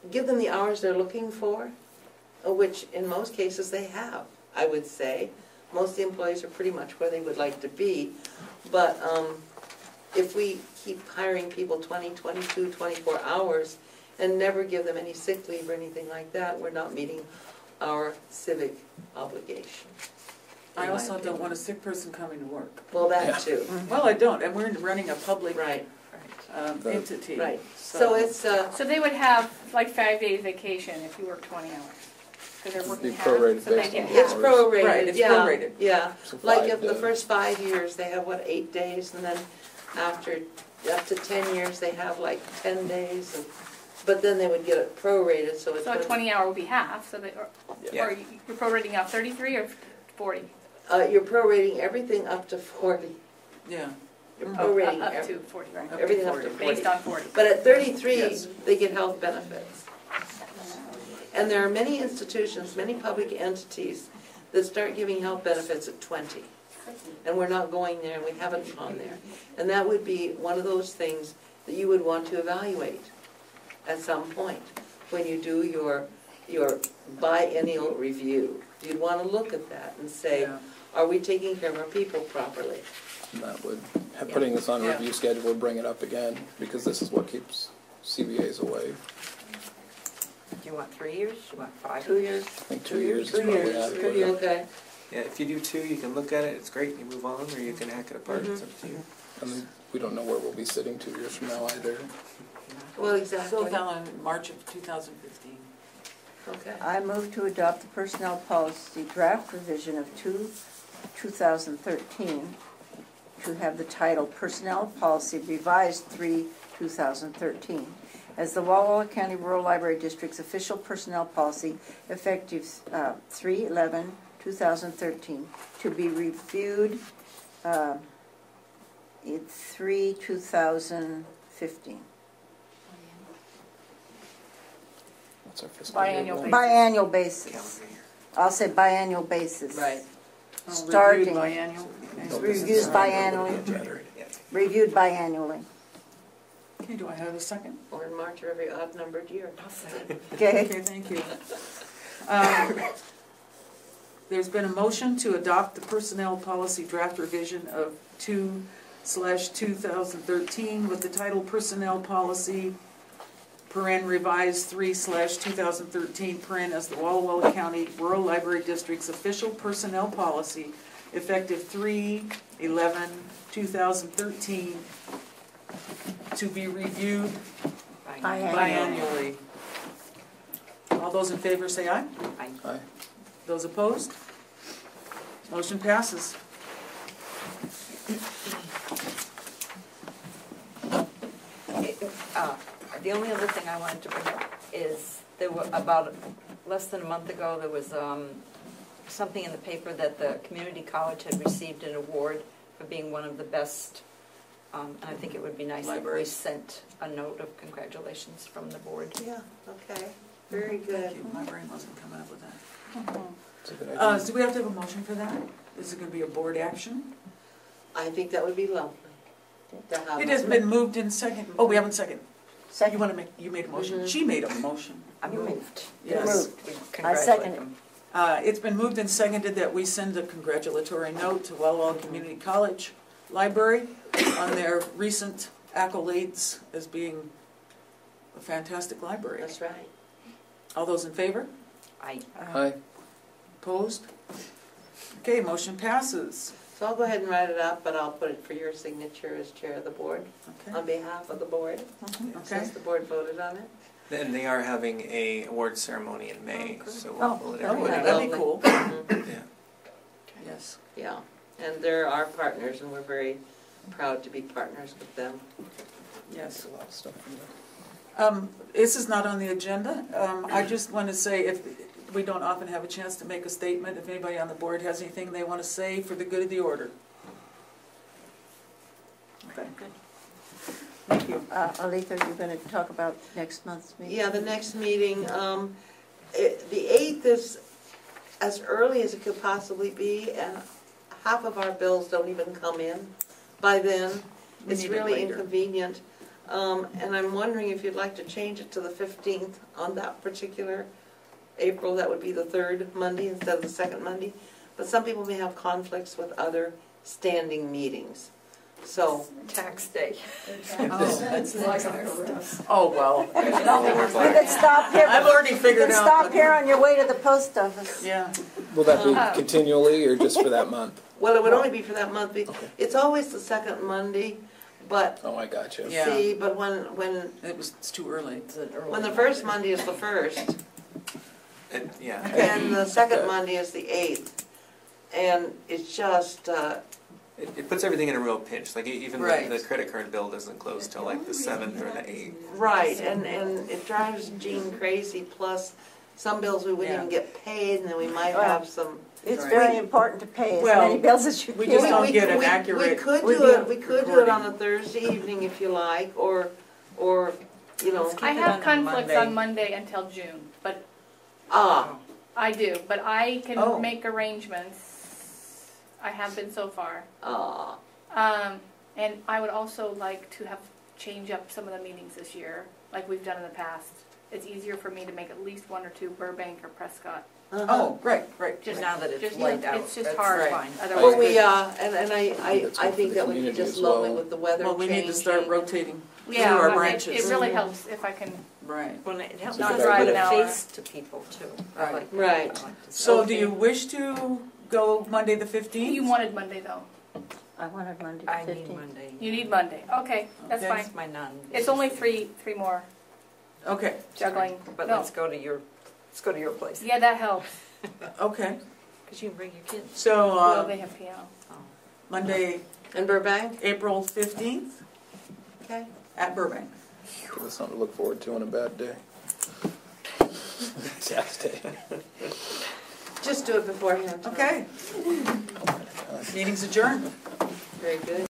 the hours they're looking for, which in most cases they have, I would say. Most of the employees are pretty much where they would like to be. But if we keep hiring people 20, 22, 24 hours and never give them any sick leave or anything like that, we're not meeting our civic obligation. I also don't want a sick person coming to work. Well, that Yeah. too, Well, I don't, and we're running a public right, entity. right. So it's, So they would have like 5 days vacation if you work 20 hours. Because they're It'd be working half, prorated so they based get on half. it's hours. prorated, Right, it's yeah, prorated. yeah. So Like 5 if the days. first 5 years, they have what, 8 days, and then after, up to 10 years, they have like 10 days, but then they would get it prorated, so it's. So a 20-hour will be half, so they, Yeah. or you're prorating out 33 or 40? You're prorating everything up to 40. Yeah. You're Up prorating up to 40, right? everything up to 40. Based on 40. But at 33, Yes. they get health benefits. And there are many institutions, many public entities that start giving health benefits at 20. And we're not going there, and we haven't gone there. And that would be one of those things that you would want to evaluate at some point when you do your biennial review. You'd want to look at that and say, Yeah. are we taking care of our people properly? And that would, putting this on Yeah. review schedule would bring it up again, because this is what keeps CVAs away. Do you want 3 years? Do you want 5? 2 years? I think 2 years is 2 probably years, adequate. okay. Yeah, if you do 2, you can look at it, it's great, you move on, or you can hack it apart, it's up to you. And we don't know where we'll be sitting 2 years from now either. Well, So exactly. fell in March of 2015. Okay. I move to adopt the personnel policy draft revision of 2013 to have the title Personnel Policy Revised 3/2013 as the Walla Walla County Rural Library District's official personnel policy effective 3/11/2013 to be reviewed at 3/2015. What's our fiscal year Biannual going? Biannual basis. I'll say biannual basis. Right. Starting. Reviewed biannual. No, Okay. this is Reviewed not biannually. the agenda. Reviewed biannually. Okay, do I have a second? Or in March of every odd-numbered year. Okay? Okay, thank you. There's been a motion to adopt the personnel policy draft revision of 2/2013 with the title Personnel Policy, revised 3/2013, as the Walla Walla County Rural Library District's official personnel policy, effective 3/11/2013, to be reviewed biannually. All those in favor say aye. Aye. Those opposed? Motion passes. The only other thing I wanted to bring up is there were about less than a month ago, there was something in the paper that the community college had received an award for being one of the best. And I think it would be nice if we Libraries. sent a note of congratulations from the board. Yeah, okay, very Thank good. you, my brain wasn't coming up with that. It's a good idea. Do we have to have a motion for that? Is it gonna be a board action? I think that would be lovely. to have It has been moved in second, oh, we haven't second. You Second. wanna make, you made a motion, Mhm. she made a motion. I moved. Yes. Moved. We I congratulate second it. them. It's been moved and seconded that we send a congratulatory note to Walla Walla Community College Library on their recent accolades as being a fantastic library. That's right. All those in favor? I Aye. Opposed? Okay, motion passes. So I'll go ahead and write it up, but I'll put it for your signature as chair of the board, Okay. on behalf of the board, Okay. since the board voted on it. And they are having a award ceremony in May, Oh, good. so Oh, we'll let Oh, everybody know. that'd be cool. Mhm. Yeah. Yes. Yeah, and they're our partners, and we're very proud to be partners with them. Yes. A lot of stuff in there. This is not on the agenda. I just want to say, if we don't often have a chance to make a statement, if anybody on the board has anything they want to say for the good of the order. Okay. Thank you. Aletha, you're going to talk about next month's meeting? Yeah, the next meeting, the 8th is as early as it could possibly be, and half of our bills don't even come in by then. We It's need it really later. inconvenient. And I'm wondering if you'd like to change it to the 15th on that particular April. That would be the 3rd Monday instead of the 2nd Monday. But some people may have conflicts with other standing meetings. So, tax day. Oh, well. You could stop here. I've already You figured could out. stop here on your way to the post office. Yeah. Will that be continually or just for that month? Well, it would only be for that month. It's always the second Monday, but Oh, I gotcha. Yeah. see, but when It's too early. when the first Monday is the first, Yeah. and the second Monday is the 8th, and it's just It puts everything in a real pinch. Like even Right. the credit card bill doesn't close till like the 7th or the 8th. right, and it drives Jean crazy. Plus, some bills we wouldn't Yeah. even get paid, and then we might Well, have some. It's Right. very important to pay as Well, many bills as you we can. just don't get an We accurate. could we do do it. We could do it on recording. a Thursday evening if you like, or you know. I have conflicts on Monday until June, but I do, but I can Oh. make arrangements. I have been so far. Ah. And I would also like to have change up some of the meetings this year, like we've done in the past. It's easier for me to make at least 1 or 2 Burbank or Prescott. Oh, right. Just Now that it's just- laid out, it's just that's hard. fine. Otherwise, Well, we and I That's good think for that the would be community just as lovely well. with the weather Well, we need to start changing. rotating yeah, through our but branches. it really helps if I can. Right. Well, it helps Not us drive put an a hour. face to people too. I Right. like that. Right. I like to see So it. do you wish to go Monday the 15th? You wanted Monday though. I wanted Monday the I 15th. need Monday. You need Monday. Okay, that's Okay. fine. It's my non. It's only three more Okay, juggling. But No. let's go to your place. Yeah, that helps. okay. Because you can bring your kids. So Well, they have piano. Monday, In Burbank? April 15th Okay. at Burbank. Give us something to look forward to on a bad day. Saturday. Just do it beforehand. Okay. Meeting's adjourned. Very good.